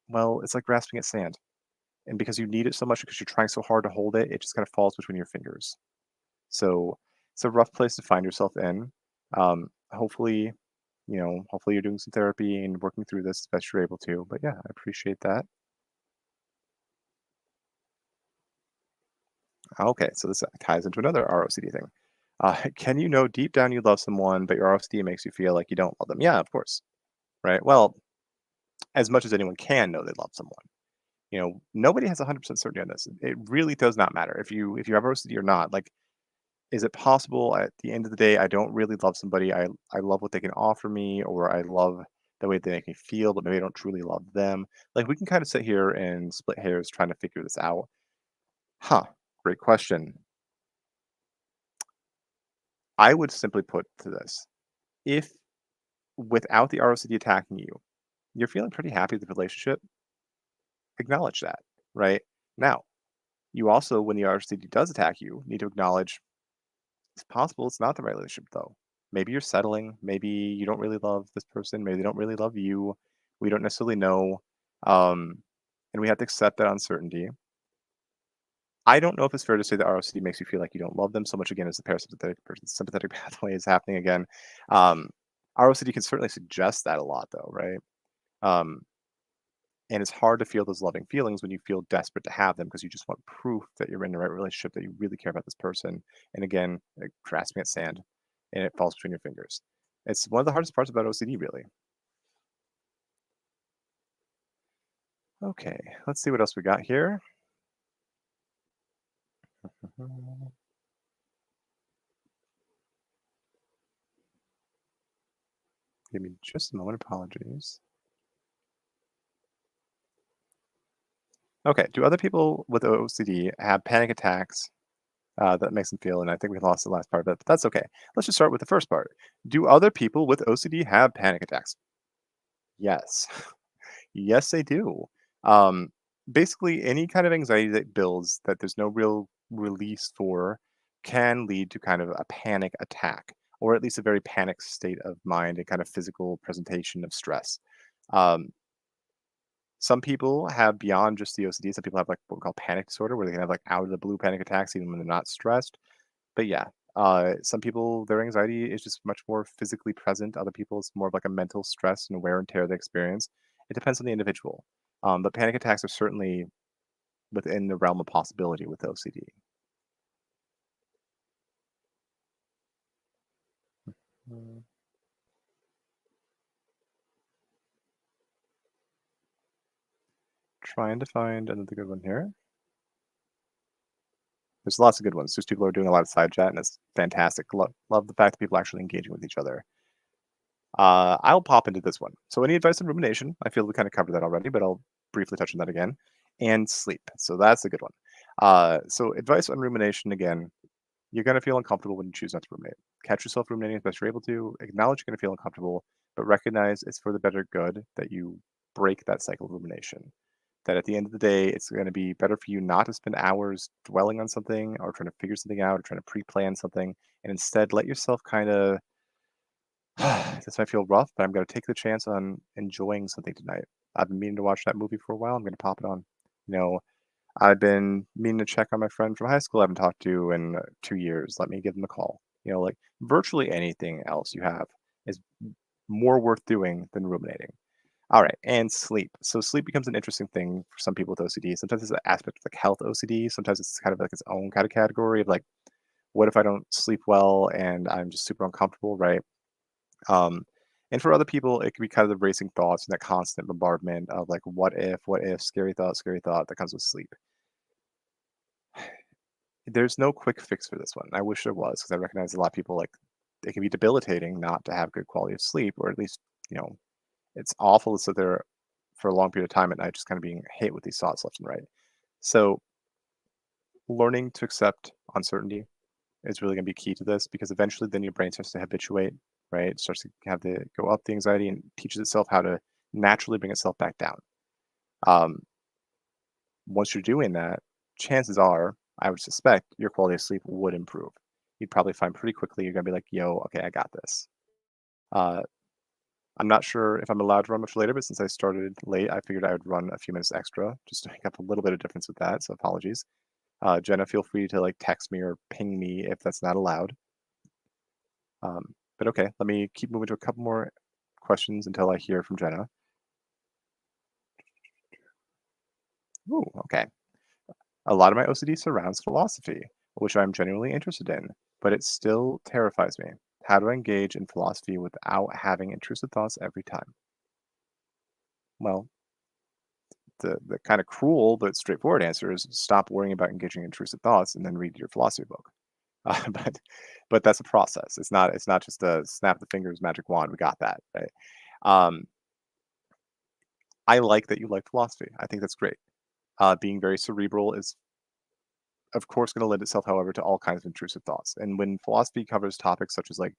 well, it's like grasping at sand, and because you need it so much because you're trying so hard to hold it, it just kind of falls between your fingers. So it's a rough place to find yourself in. Hopefully, hopefully you're doing some therapy and working through this as best you're able to. But yeah, I appreciate that. Okay, so this ties into another ROCD thing. Can you know deep down you love someone, but your OCD makes you feel like you don't love them? Yeah, of course. Right. Well, as much as anyone can know they love someone. Nobody has 100% certainty on this. It really does not matter if you have OCD or not. Like, is it possible at the end of the day I don't really love somebody? I love what they can offer me, or I love the way they make me feel, but maybe I don't truly love them. Like, we can kind of sit here and split hairs trying to figure this out. Huh. Great question. I would simply put to this: if without the ROCD attacking you, you're feeling pretty happy with the relationship, acknowledge that. Right now, you also, when the RCD does attack you, need to acknowledge it's possible it's not the right relationship, though. Maybe you're settling. Maybe you don't really love this person. Maybe they don't really love you. We don't necessarily know. Um, and we have to accept that uncertainty. I don't know if it's fair to say that ROCD makes you feel like you don't love them so much again as the parasympathetic person sympathetic pathway is happening again. Um, ROCD can certainly suggest that a lot, though, right? Um, And it's hard to feel those loving feelings when you feel desperate to have them because you just want proof that you're in the right relationship, that you really care about this person. And again, like grasping at sand and it falls between your fingers. It's one of the hardest parts about OCD, really. Okay, let's see what else we got here. Give me just a moment. Apologies. Okay, do other people with OCD have panic attacks that makes them feel? And I think we lost the last part of it, but that's okay. Let's just start with the first part. Do other people with OCD have panic attacks? Yes. Yes, they do. Um, Basically, any kind of anxiety that builds that there's no real release for can lead to kind of a panic attack, or at least a very panic state of mind and kind of physical presentation of stress. Um, some people have beyond just the OCD. Some people have like what we call panic disorder, where they can have like out of the blue panic attacks even when they're not stressed. But yeah, some people, their anxiety is just much more physically present. Other people, it's more of like a mental stress and wear and tear they experience. It depends on the individual. But panic attacks are certainly within the realm of possibility with OCD. Mm, Trying to find another good one here. There's lots of good ones. There's people who are doing a lot of side chat, and it's fantastic. Love the fact that people are actually engaging with each other. I'll pop into this one. So, any advice on rumination? I feel we kind of covered that already, but I'll briefly touch on that again. And sleep. So, that's a good one. So, advice on rumination again, you're going to feel uncomfortable when you choose not to ruminate. Catch yourself ruminating as best you're able to. Acknowledge you're going to feel uncomfortable, but recognize it's for the better good that you break that cycle of rumination. That at the end of the day, it's going to be better for you not to spend hours dwelling on something or trying to figure something out or trying to pre plan something, and instead let yourself kind of this might feel rough, but I'm gonna take the chance on enjoying something tonight. I've been meaning to watch that movie for a while. I'm gonna pop it on. You know, I've been meaning to check on my friend from high school I haven't talked to in 2 years. Let me give them a call. Like virtually anything else you have is more worth doing than ruminating. All right, and sleep. So sleep becomes an interesting thing for some people with OCD. Sometimes it's an aspect of like health OCD. Sometimes it's kind of like its own kind of category of like, what if I don't sleep well and I'm just super uncomfortable, right? Um, and for other people, it could be kind of the racing thoughts and that constant bombardment of like, what if, scary thought that comes with sleep. There's no quick fix for this one. I wish there was because I recognize a lot of people like it can be debilitating not to have good quality of sleep, or at least, you know, it's awful to sit there for a long period of time at night just kind of being hit with these thoughts left and right. So learning to accept uncertainty is really going to be key to this because eventually then your brain starts to habituate, right? It starts to have the go up the anxiety and teaches itself how to naturally bring itself back down. Um, Once you're doing that, chances are, I would suspect, your quality of sleep would improve. You'd probably find pretty quickly you're gonna be like, "Yo, okay, I got this." Uh, I'm not sure if I'm allowed to run much later, but since I started late, I figured I would run a few minutes extra just to make up a little bit of difference with that. So apologies. Jenna, feel free to like text me or ping me if that's not allowed. But okay, let me keep moving to a couple more questions until I hear from Jenna. Ooh, okay. A lot of my OCD surrounds philosophy, which I'm genuinely interested in. but it still terrifies me. How do I engage in philosophy without having intrusive thoughts every time? Well, the kind of cruel but straightforward answer is stop worrying about engaging in intrusive thoughts and then read your philosophy book. Uh, but but that's a process. It's not just a snap the fingers magic wand. We got that right. Um, I like that you like philosophy. I think that's great. Being very cerebral is, of course, going to lend itself, however, to all kinds of intrusive thoughts. And when philosophy covers topics such as like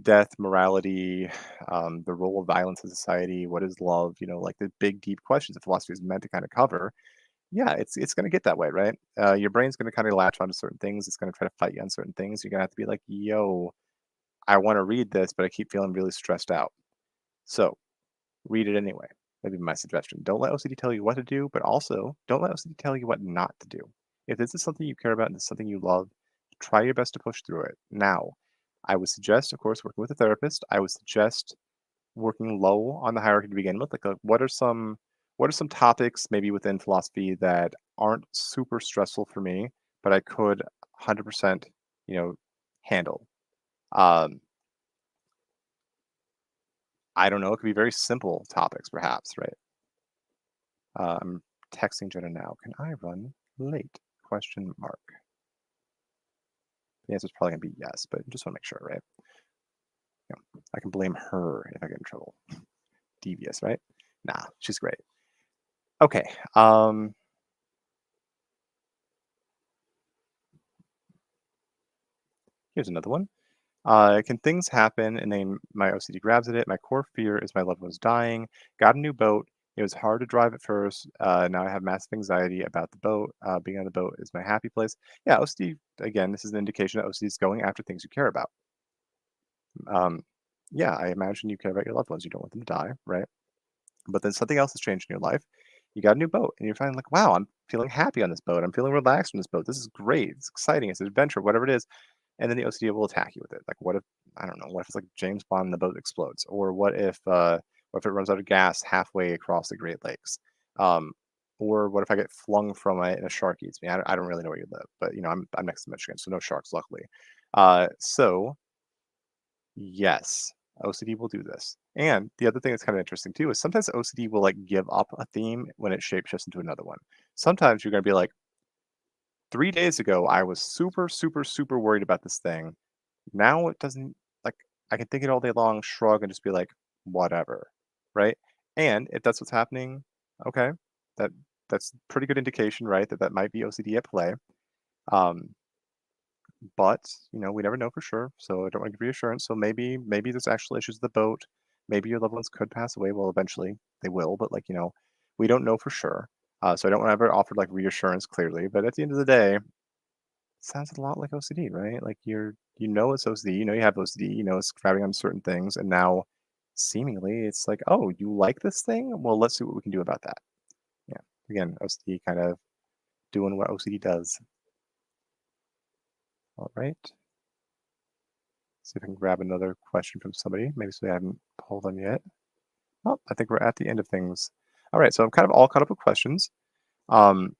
death, morality, the role of violence in society, what is love, like the big, deep questions that philosophy is meant to kind of cover, yeah, it's going to get that way, right? Your brain's going to kind of latch onto certain things. It's going to try to fight you on certain things. You're going to have to be like, yo, I want to read this, but I keep feeling really stressed out. So read it anyway. That'd be my suggestion. Don't let OCD tell you what to do, but also don't let OCD tell you what not to do. If this is something you care about and it's something you love, try your best to push through it. Now, I would suggest, of course, working with a therapist. I would suggest working low on the hierarchy to begin with. Like, what are some topics maybe within philosophy that aren't super stressful for me, but I could 100%, you know, handle. Um, I don't know. It could be very simple topics, perhaps, right? I'm texting Jenna now. Can I run late? Question mark. The answer is probably gonna be yes, but just want to make sure, right? I can blame her if I get in trouble. Devious, right? Nah, she's great. Okay. Here's another one. Can things happen and then my OCD grabs at it? My core fear is my loved one's dying. Got a new boat. It was hard to drive at first. Now I have massive anxiety about the boat. Being on the boat is my happy place. Yeah, OCD, again, this is an indication that OCD is going after things you care about. Um, yeah, I imagine you care about your loved ones. You don't want them to die, right? But then something else has changed in your life. You got a new boat, and you're finding like, wow, I'm feeling happy on this boat. I'm feeling relaxed on this boat. This is great. It's exciting. It's an adventure, whatever it is. And then the OCD will attack you with it. Like, what if I don't know? What if it's like James Bond and the boat explodes, or what if it runs out of gas halfway across the Great Lakes, um, or what if I get flung from it and a shark eats me? I don't really know where you live, but I'm next to Michigan, so no sharks, luckily. So yes, OCD will do this. And the other thing that's kind of interesting too is sometimes OCD will like give up a theme when it shapeshifts into another one. Sometimes you're gonna be like, 3 days ago, I was super, super, super worried about this thing. Now it doesn't like I can think it all day long, shrug, and just be like, whatever. Right. And if that's what's happening, okay, that that's pretty good indication, right? That might be OCD at play. Um, but we never know for sure, so I don't want to give reassurance. So maybe there's actual issues with the boat. Maybe your loved ones could pass away. Well, eventually they will, but we don't know for sure. So I don't want to ever offer like reassurance clearly. But at the end of the day, it sounds a lot like OCD, right? Like it's OCD, you have OCD, it's grabbing on certain things, and now seemingly it's like, oh, you like this thing? Well, let's see what we can do about that. Yeah. Again, OCD kind of doing what OCD does. All right. See if I can grab another question from somebody. Maybe somebody I haven't pulled them yet. Oh, I think we're at the end of things. All right, so I'm kind of all caught up with questions. Um,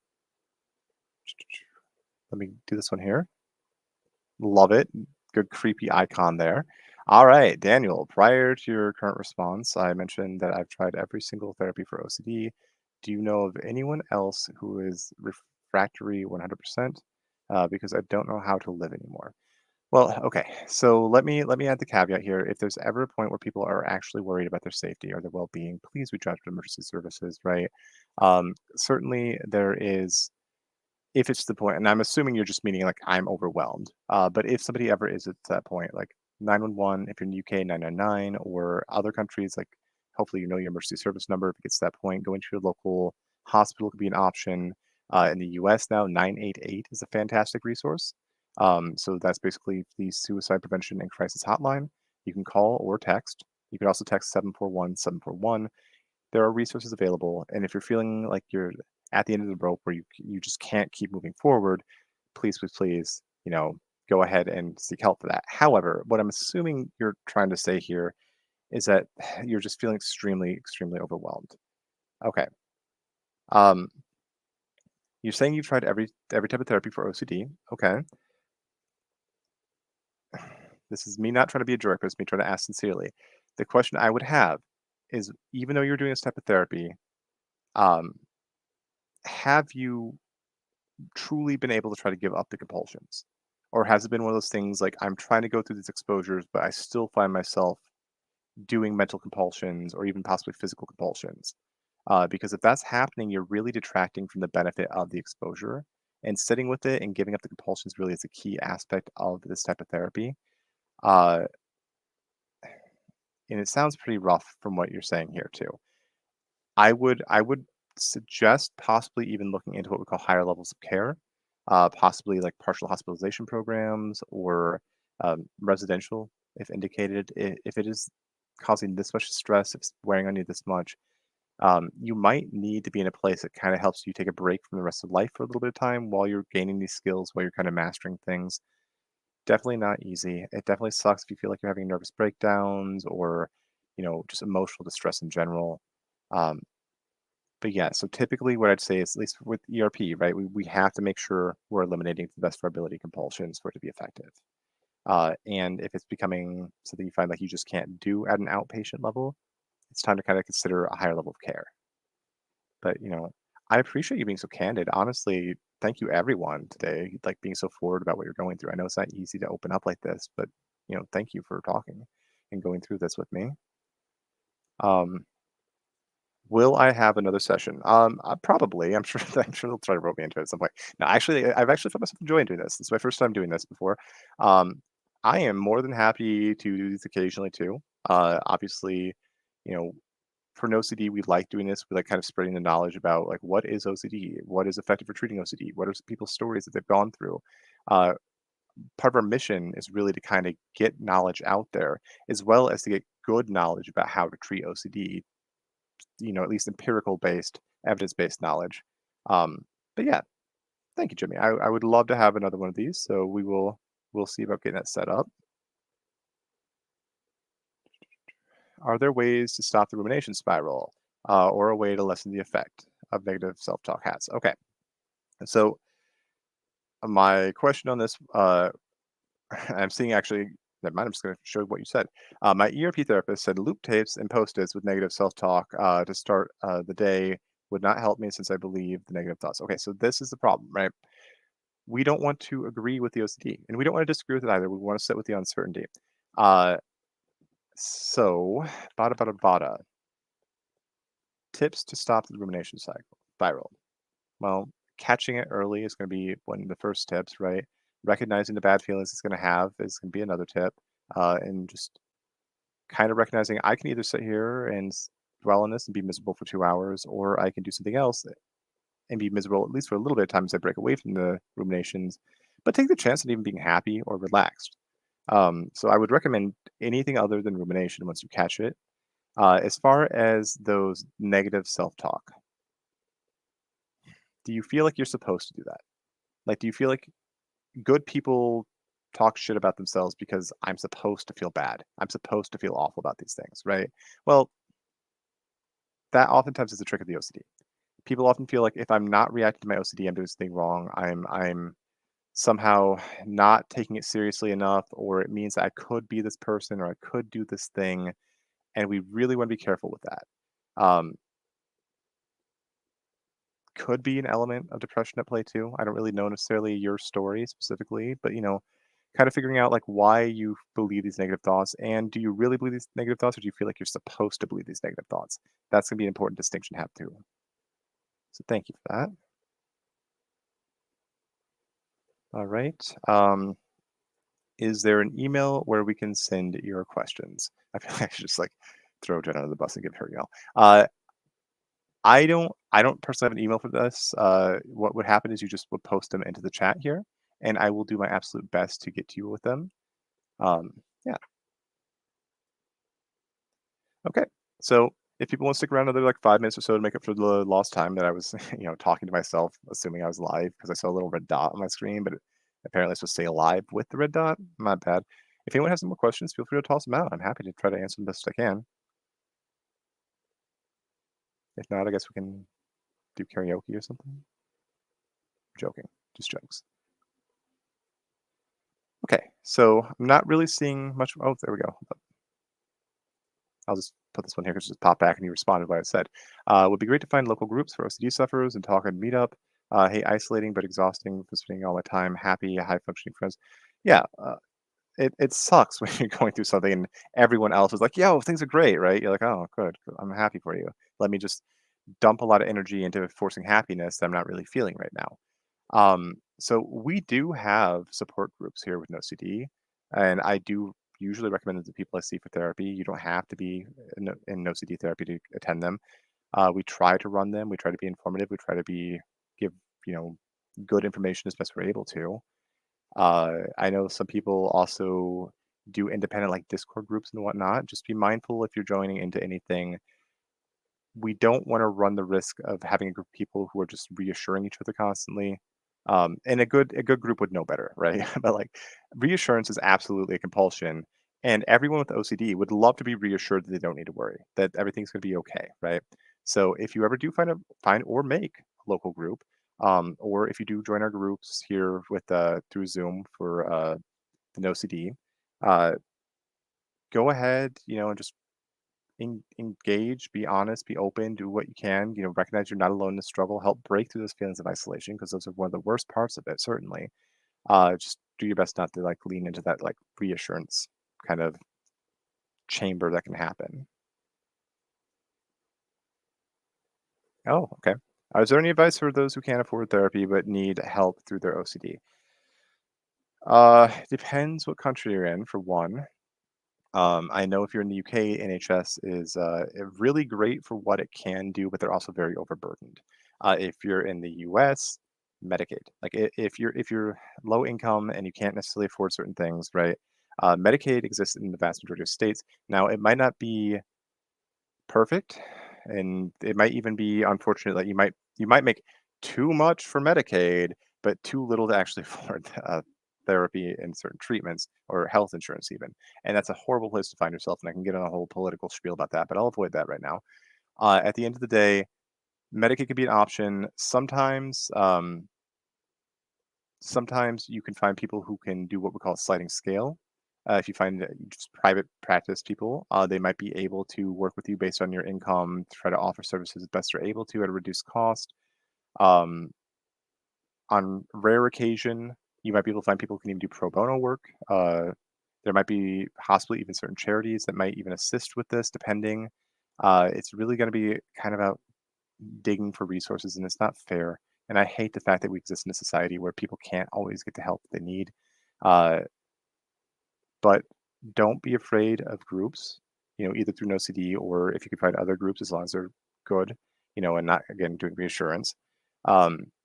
let me do this one here. Love it. Good creepy icon there. All right, Daniel, prior to your current response, I mentioned that I've tried every single therapy for OCD. Do you know of anyone else who is refractory 100%? Because I don't know how to live anymore. Well, okay. So let me add the caveat here. If there's ever a point where people are actually worried about their safety or their well-being, please reach out to emergency services, right? Certainly there is, if it's the point, and I'm assuming you're just meaning like I'm overwhelmed. But if somebody ever is at that point, like 911, if you're in the UK, 999, or other countries, like hopefully you know your emergency service number. If it gets to that point, going to your local hospital could be an option. In the US now, 988 is a fantastic resource. So that's basically the suicide prevention and crisis hotline. You can call or text. You can also text 741 741. There are resources available, and if you're feeling like you're at the end of the rope where you just can't keep moving forward, please, please, please, go ahead and seek help for that. However, what I'm assuming you're trying to say here is that you're just feeling extremely, extremely overwhelmed. Okay. Um, you're saying you've tried every type of therapy for OCD. Okay. This is me not trying to be a jerk, but it's me trying to ask sincerely. The question I would have is, even though you're doing this type of therapy, um, have you truly been able to try to give up the compulsions? Or has it been one of those things like I'm trying to go through these exposures, but I still find myself doing mental compulsions or even possibly physical compulsions? Because if that's happening, you're really detracting from the benefit of the exposure. And sitting with it and giving up the compulsions really is a key aspect of this type of therapy. Uh, and it sounds pretty rough from what you're saying here too. I would suggest possibly even looking into what we call higher levels of care, possibly like partial hospitalization programs or residential, if indicated. If it is causing this much stress, if it's wearing on you this much, you might need to be in a place that kind of helps you take a break from the rest of life for a little bit of time while you're gaining these skills, while you're kind of mastering things. Definitely not easy. It definitely sucks if you feel like you're having nervous breakdowns or, just emotional distress in general. Um, but yeah, so typically what I'd say is, at least with ERP, right, we have to make sure we're eliminating to the best of our ability compulsions for it to be effective. And if it's becoming something you find like you just can't do at an outpatient level, it's time to kind of consider a higher level of care. But, I appreciate you being so candid. Honestly, thank you everyone today, like being so forward about what you're going through. I know it's not easy to open up like this, but thank you for talking and going through this with me. Um, will I have another session? Probably. I'm sure. I'm sure they'll try to rope me into it at some point. No, actually, I've actually found myself enjoying doing this. This is my first time doing this before. Um, I am more than happy to do these occasionally too. Obviously, you know, for NOCD, we like doing this. We like kind of spreading the knowledge about like what is OCD, what is effective for treating OCD, what are people's stories that they've gone through. Uh, Part of our mission is really to kind of get knowledge out there, as well as to get good knowledge about how to treat OCD. At least empirical based, evidence based knowledge. But yeah, thank you, Jimmy. I would love to have another one of these. So we'll see about getting that set up. Are there ways to stop the rumination spiral, or a way to lessen the effect of negative self-talk has? Okay, so my question on this, I'm seeing actually, never mind, I'm just going to show what you said. My ERP therapist said loop tapes and post-its with negative self-talk to start the day would not help me since I believe the negative thoughts. Okay, so this is the problem, right? We don't want to agree with the OCD, and we don't want to disagree with it either. We want to sit with the uncertainty. Uh, so, bada. Tips to stop the rumination cycle spiral. Well, catching it early is going to be one of the first tips, right? Recognizing the bad feelings it's going to have is going to be another tip, and just kind of recognizing I can either sit here and dwell on this and be miserable for 2 hours, or I can do something else and be miserable at least for a little bit of time as I break away from the ruminations, but take the chance on even being happy or relaxed. So I would recommend anything other than rumination once you catch it. As far as those negative self-talk, do you feel like you're supposed to do that? Like, do you feel like good people talk shit about themselves because I'm supposed to feel bad? I'm supposed to feel awful about these things, right? Well, that oftentimes is a trick of the OCD. People often feel like if I'm not reacting to my OCD, I'm doing something wrong. I'm somehow not taking it seriously enough, or it means that I could be this person or I could do this thing. And we really want to be careful with that. Um, could be an element of depression at play too. I don't really know necessarily your story specifically, but kind of figuring out like why you believe these negative thoughts, and do you really believe these negative thoughts, or do you feel like you're supposed to believe these negative thoughts? That's gonna be an important distinction to have too. So thank you for that. All right. Is there an email where we can send your questions? I feel like I should just like throw Jen under the bus and give her email. I don't personally have an email for this. What would happen is you just would post them into the chat here, and I will do my absolute best to get to you with them. Yeah. Okay. So if people want to stick around another like 5 minutes or so to make up for the lost time that I was, talking to myself, assuming I was live because I saw a little red dot on my screen, but apparently it's supposed to say alive with the red dot. My bad. If anyone has some more questions, feel free to toss them out. I'm happy to try to answer them best I can. If not, I guess we can do karaoke or something. Joking. Just jokes. Okay, so I'm not really seeing much. Oh, there we go. I'll just put this one here because it just popped back and you responded what I said. Would be great to find local groups for OCD sufferers and talk and meet up. Hate isolating but exhausting for spending all my time. Happy, high functioning friends. Yeah, it sucks when you're going through something and everyone else is like, yo, things are great, right? You're like, oh, good. I'm happy for you. Let me just dump a lot of energy into forcing happiness that I'm not really feeling right now. So we do have support groups here with NOCD, and I do usually recommend them to people I see for therapy. You don't have to be in NOCD therapy to attend them. We try to run them. We try to be informative. We try to give you know good information as best we're able to. I know some people also do independent like Discord groups and whatnot. Just be mindful if you're joining into anything. We don't want to run the risk of having a group of people who are just reassuring each other constantly. And a good group would know better, right? But like reassurance is absolutely a compulsion. And everyone with OCD would love to be reassured that they don't need to worry, that everything's going to be okay, right? So if you ever do find or make a local group, or if you do join our groups here with through Zoom for the OCD, uh, go ahead, and just engage, be honest, be open, do what you can, recognize you're not alone in the struggle, help break through those feelings of isolation because those are one of the worst parts of it, certainly. Just do your best not to like lean into that like reassurance kind of chamber that can happen. Oh, okay. Is there any advice for those who can't afford therapy but need help through their OCD? Depends what country you're in, for one. I know if you're in the UK, NHS is really great for what it can do, but they're also very overburdened. If you're in the US, Medicaid. Like if you're low income and you can't necessarily afford certain things, right? Medicaid exists in the vast majority of states. Now, it might not be perfect, and it might even be unfortunate that you might make too much for Medicaid, but too little to actually afford therapy and certain treatments or health insurance even. And that's a horrible place to find yourself. And I can get on a whole political spiel about that, but I'll avoid that right now. At the end of the day, Medicaid could be an option. Sometimes you can find people who can do what we call a sliding scale. If you find just private practice people, they might be able to work with you based on your income to try to offer services as best they're able to at a reduced cost. Um, on rare occasion, you might be able to find people who can even do pro bono work. There might be possibly even certain charities that might even assist with this, depending. It's really going to be kind of about digging for resources, and it's not fair. And I hate the fact that we exist in a society where people can't always get the help they need. Uh, but don't be afraid of groups, either through NoCD or if you can find other groups as long as they're good, and not again doing reassurance.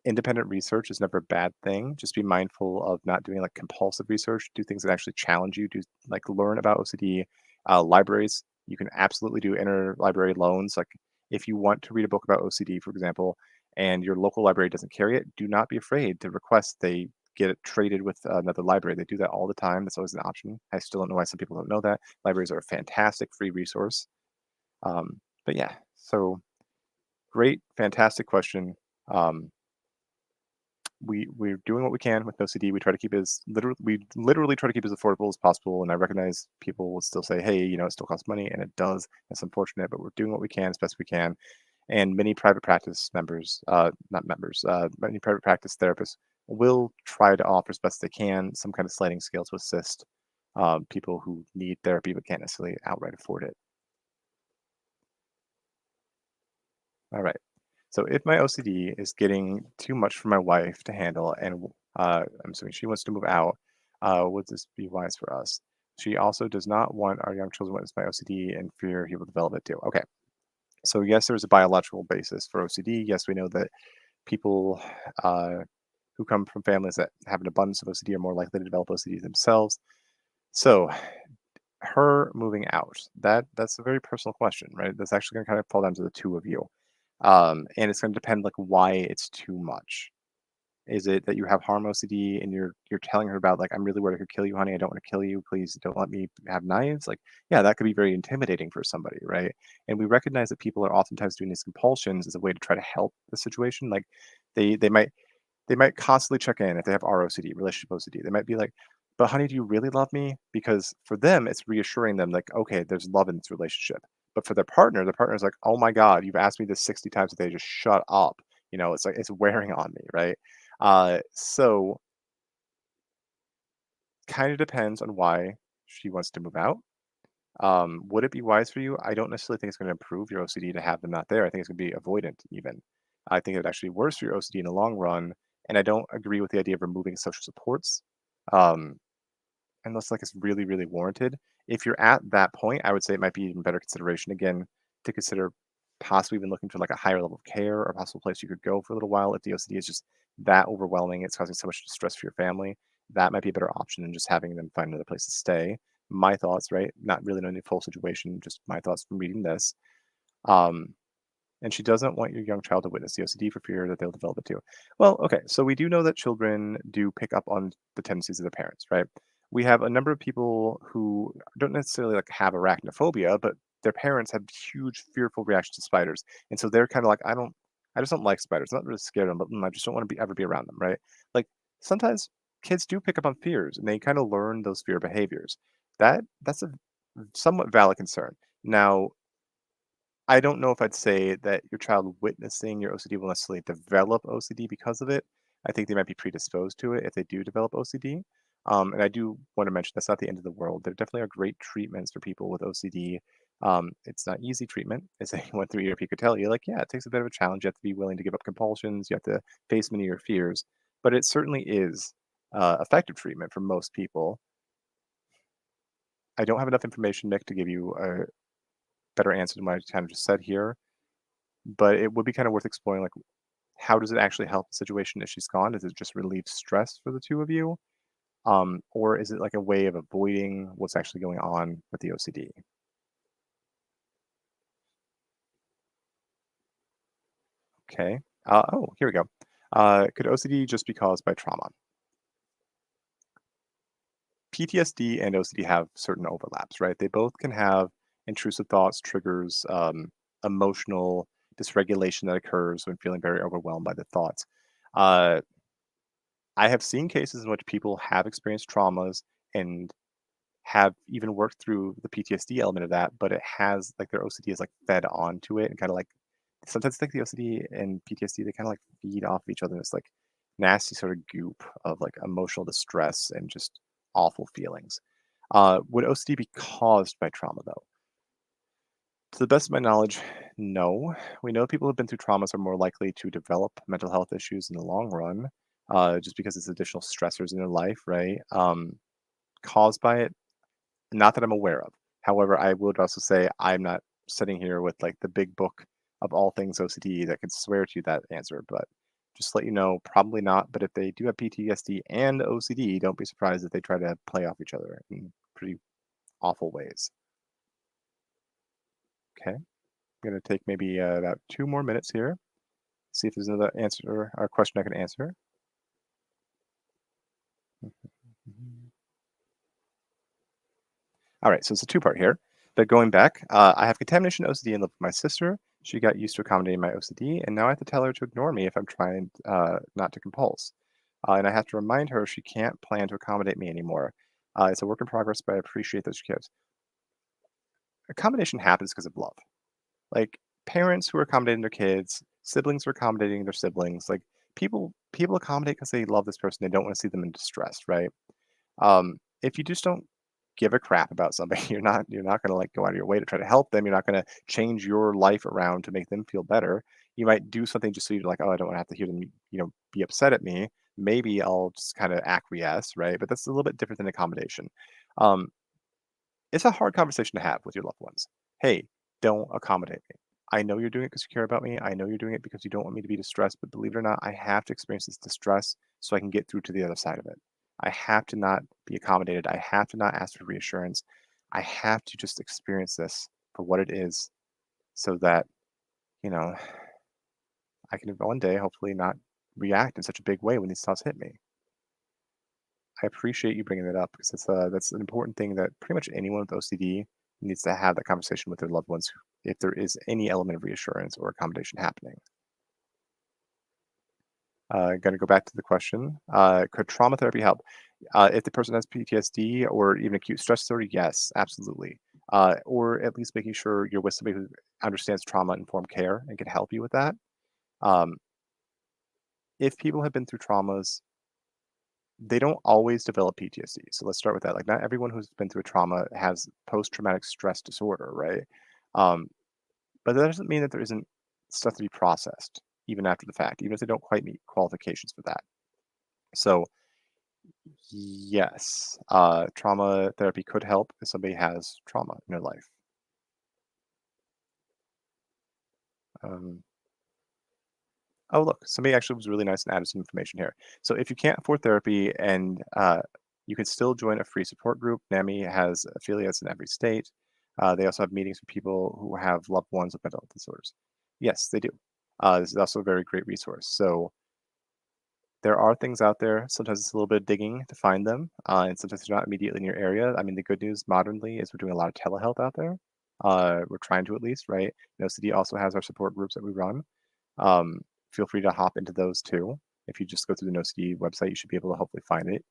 Independent research is never a bad thing. Just be mindful of not doing like compulsive research. Do things that actually challenge you. Do like learn about OCD. Libraries, you can absolutely do interlibrary loans. Like if you want to read a book about OCD, for example, and your local library doesn't carry it, do not be afraid to request they get it traded with another library. They do that all the time. That's always an option. I still don't know why some people don't know that. Libraries are a fantastic free resource. But yeah, so great, fantastic question. Um, we're doing what we can with OCD. We literally try to keep it as affordable as possible. And I recognize people will still say, hey, it still costs money, and it does. It's unfortunate, but we're doing what we can as best we can. And many private practice members, not members, many private practice therapists will try to offer as best they can some kind of sliding scale to assist people who need therapy but can't necessarily outright afford it. All right. So if my OCD is getting too much for my wife to handle, and I'm assuming she wants to move out, would this be wise for us? She also does not want our young children witness my OCD and fear he will develop it too. Okay. So yes, there's a biological basis for OCD. Yes, we know that people uh, who come from families that have an abundance of OCD are more likely to develop OCD themselves. So her moving out, that's a very personal question, right? That's actually going to kind of fall down to the two of you. And it's going to depend like why it's too much. Is it that you have harm OCD and you're telling her about like, I'm really worried I could kill you, honey. I don't want to kill you. Please don't let me have knives. Like, yeah, that could be very intimidating for somebody, right? And we recognize that people are oftentimes doing these compulsions as a way to try to help the situation. Like they might constantly check in if they have ROCD, relationship OCD. They might be like, But honey, do you really love me? Because for them, it's reassuring them like, okay, there's love in this relationship. But for their partner's like, oh my God, you've asked me this 60 times a day, just shut up. It's like it's wearing on me, right? So kind of depends on why she wants to move out. Would it be wise for you? I don't necessarily think it's going to improve your OCD to have them not there. I think it's going to be avoidant even. I think it's actually worse for your OCD in the long run. And I don't agree with the idea of removing social supports. Um, unless like it's really, really warranted. If you're at that point, I would say it might be even better consideration again to consider possibly even looking for like a higher level of care or a possible place you could go for a little while if the OCD is just that overwhelming, it's causing so much distress for your family. That might be a better option than just having them find another place to stay. My thoughts, right? Not really knowing the full situation, just my thoughts from reading this. Um, and she doesn't want your young child to witness the OCD for fear that they'll develop it too. Well, okay, so we do know that children do pick up on the tendencies of their parents, right? We have a number of people who don't necessarily like have arachnophobia, but their parents have huge fearful reactions to spiders, and so they're kind of like, I just don't like spiders. I'm not really scared of them, but I just don't want to be ever be around them, right? Like sometimes kids do pick up on fears, and they kind of learn those fear behaviors. That's a somewhat valid concern. Now, I don't know if I'd say that your child witnessing your OCD will necessarily develop OCD because of it. I think they might be predisposed to it if they do develop OCD. And I do want to mention that's not the end of the world. There definitely are great treatments for people with OCD. It's not easy treatment, as anyone through ERP could tell you. Like, yeah, it takes a bit of a challenge. You have to be willing to give up compulsions. You have to face many of your fears. But it certainly is effective treatment for most people. I don't have enough information, Nick, to give you a better answer than what I kind of just said here. But it would be kind of worth exploring, like, how does it actually help the situation if she's gone? Does it just relieve stress for the two of you? Or is it like a way of avoiding what's actually going on with the OCD? Okay. Oh, here we go. Could OCD just be caused by trauma? PTSD and OCD have certain overlaps, right? They both can have intrusive thoughts, triggers, emotional dysregulation that occurs when feeling very overwhelmed by the thoughts. Uh, I have seen cases in which people have experienced traumas and have even worked through the PTSD element of that, but it has like their OCD is like fed onto it and kind of like sometimes like the OCD and PTSD, they kind of like feed off each other in this like nasty sort of goop of like emotional distress and just awful feelings. Would OCD be caused by trauma though? To the best of my knowledge, no. We know people who've been through traumas are more likely to develop mental health issues in the long run, just because it's additional stressors in their life, right? Caused by it, not that I'm aware of. However, I would also say I'm not sitting here with like the big book of all things OCD that could swear to that answer, but just to let you know, probably not. But if they do have PTSD and OCD, don't be surprised if they try to play off each other in pretty awful ways. Okay, I'm gonna take maybe about 2 more minutes here. See if there's another answer or question I can answer. All right, so it's a two-part here. But going back, I have contamination OCD and live with my sister. She got used to accommodating my OCD, and now I have to tell her to ignore me if I'm trying not to compulse. And I have to remind her she can't plan to accommodate me anymore. It's a work in progress, but I appreciate that she cares. Accommodation happens because of love. Like parents who are accommodating their kids, siblings who are accommodating their siblings. Like people accommodate because they love this person. They don't want to see them in distress, right? If you just don't give a crap about somebody, you're not going to like go out of your way to try to help them. You're not going to change your life around to make them feel better. You might do something just so you're like, oh, I don't want to have to hear them, be upset at me. Maybe I'll just kind of acquiesce, right? But that's a little bit different than accommodation. Um, it's a hard conversation to have with your loved ones. Hey, don't accommodate me. I know you're doing it because you care about me. I know you're doing it because you don't want me to be distressed, but believe it or not, I have to experience this distress so I can get through to the other side of it. I have to not be accommodated. I have to not ask for reassurance. I have to just experience this for what it is so that, you know, I can one day hopefully not react in such a big way when these thoughts hit me. I appreciate you bringing that up because that's an important thing that pretty much anyone with OCD needs to have that conversation with their loved ones if there is any element of reassurance or accommodation happening. Going to go back to the question. Could trauma therapy help? If the person has PTSD or even acute stress disorder, yes, absolutely. Or at least making sure you're with somebody who understands trauma-informed care and can help you with that. Um, if people have been through traumas, they don't always develop PTSD. So let's start with that. Like, not everyone who's been through a trauma has post-traumatic stress disorder, right? Um, but that doesn't mean that there isn't stuff to be processed even after the fact, even if they don't quite meet qualifications for that. So yes, trauma therapy could help if somebody has trauma in their life. Um, oh, look, somebody actually was really nice and added some information here. So if you can't afford therapy and you can still join a free support group, NAMI has affiliates in every state. They also have meetings with people who have loved ones with mental health disorders. Yes, they do. This is also a very great resource. So there are things out there. Sometimes it's a little bit of digging to find them, and sometimes they're not immediately in your area. I mean, the good news modernly is we're doing a lot of telehealth out there. We're trying to at least, right? NOCD also has our support groups that we run. Um, Feel free to hop into those too. If you just go through the NOCD website, you should be able to hopefully find it.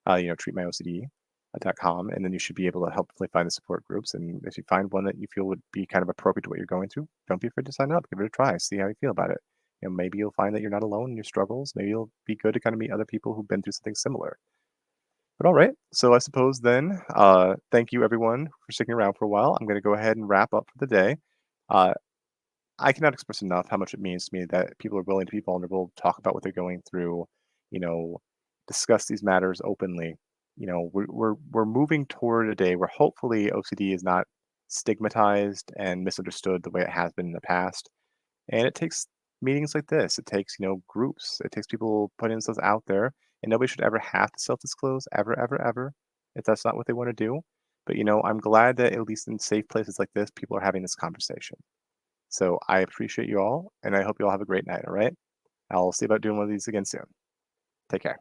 Treatmyocd.com, and then you should be able to hopefully find the support groups. And if you find one that you feel would be kind of appropriate to what you're going through, don't be afraid to sign up. Give it a try. See how you feel about it. Maybe you'll find that you're not alone in your struggles. Maybe it'll be good to kind of meet other people who've been through something similar. But all right, so I suppose then, thank you everyone for sticking around for a while. I'm going to go ahead and wrap up for the day. Uh, I cannot express enough how much it means to me that people are willing to be vulnerable, talk about what they're going through, you know, discuss these matters openly. We're moving toward a day where hopefully OCD is not stigmatized and misunderstood the way it has been in the past. And it takes meetings like this. It takes, groups. It takes people putting themselves out there. And nobody should ever have to self-disclose ever, ever, ever, if that's not what they want to do. But I'm glad that at least in safe places like this, people are having this conversation. So I appreciate you all, and I hope you all have a great night. All right. I'll see about doing one of these again soon. Take care.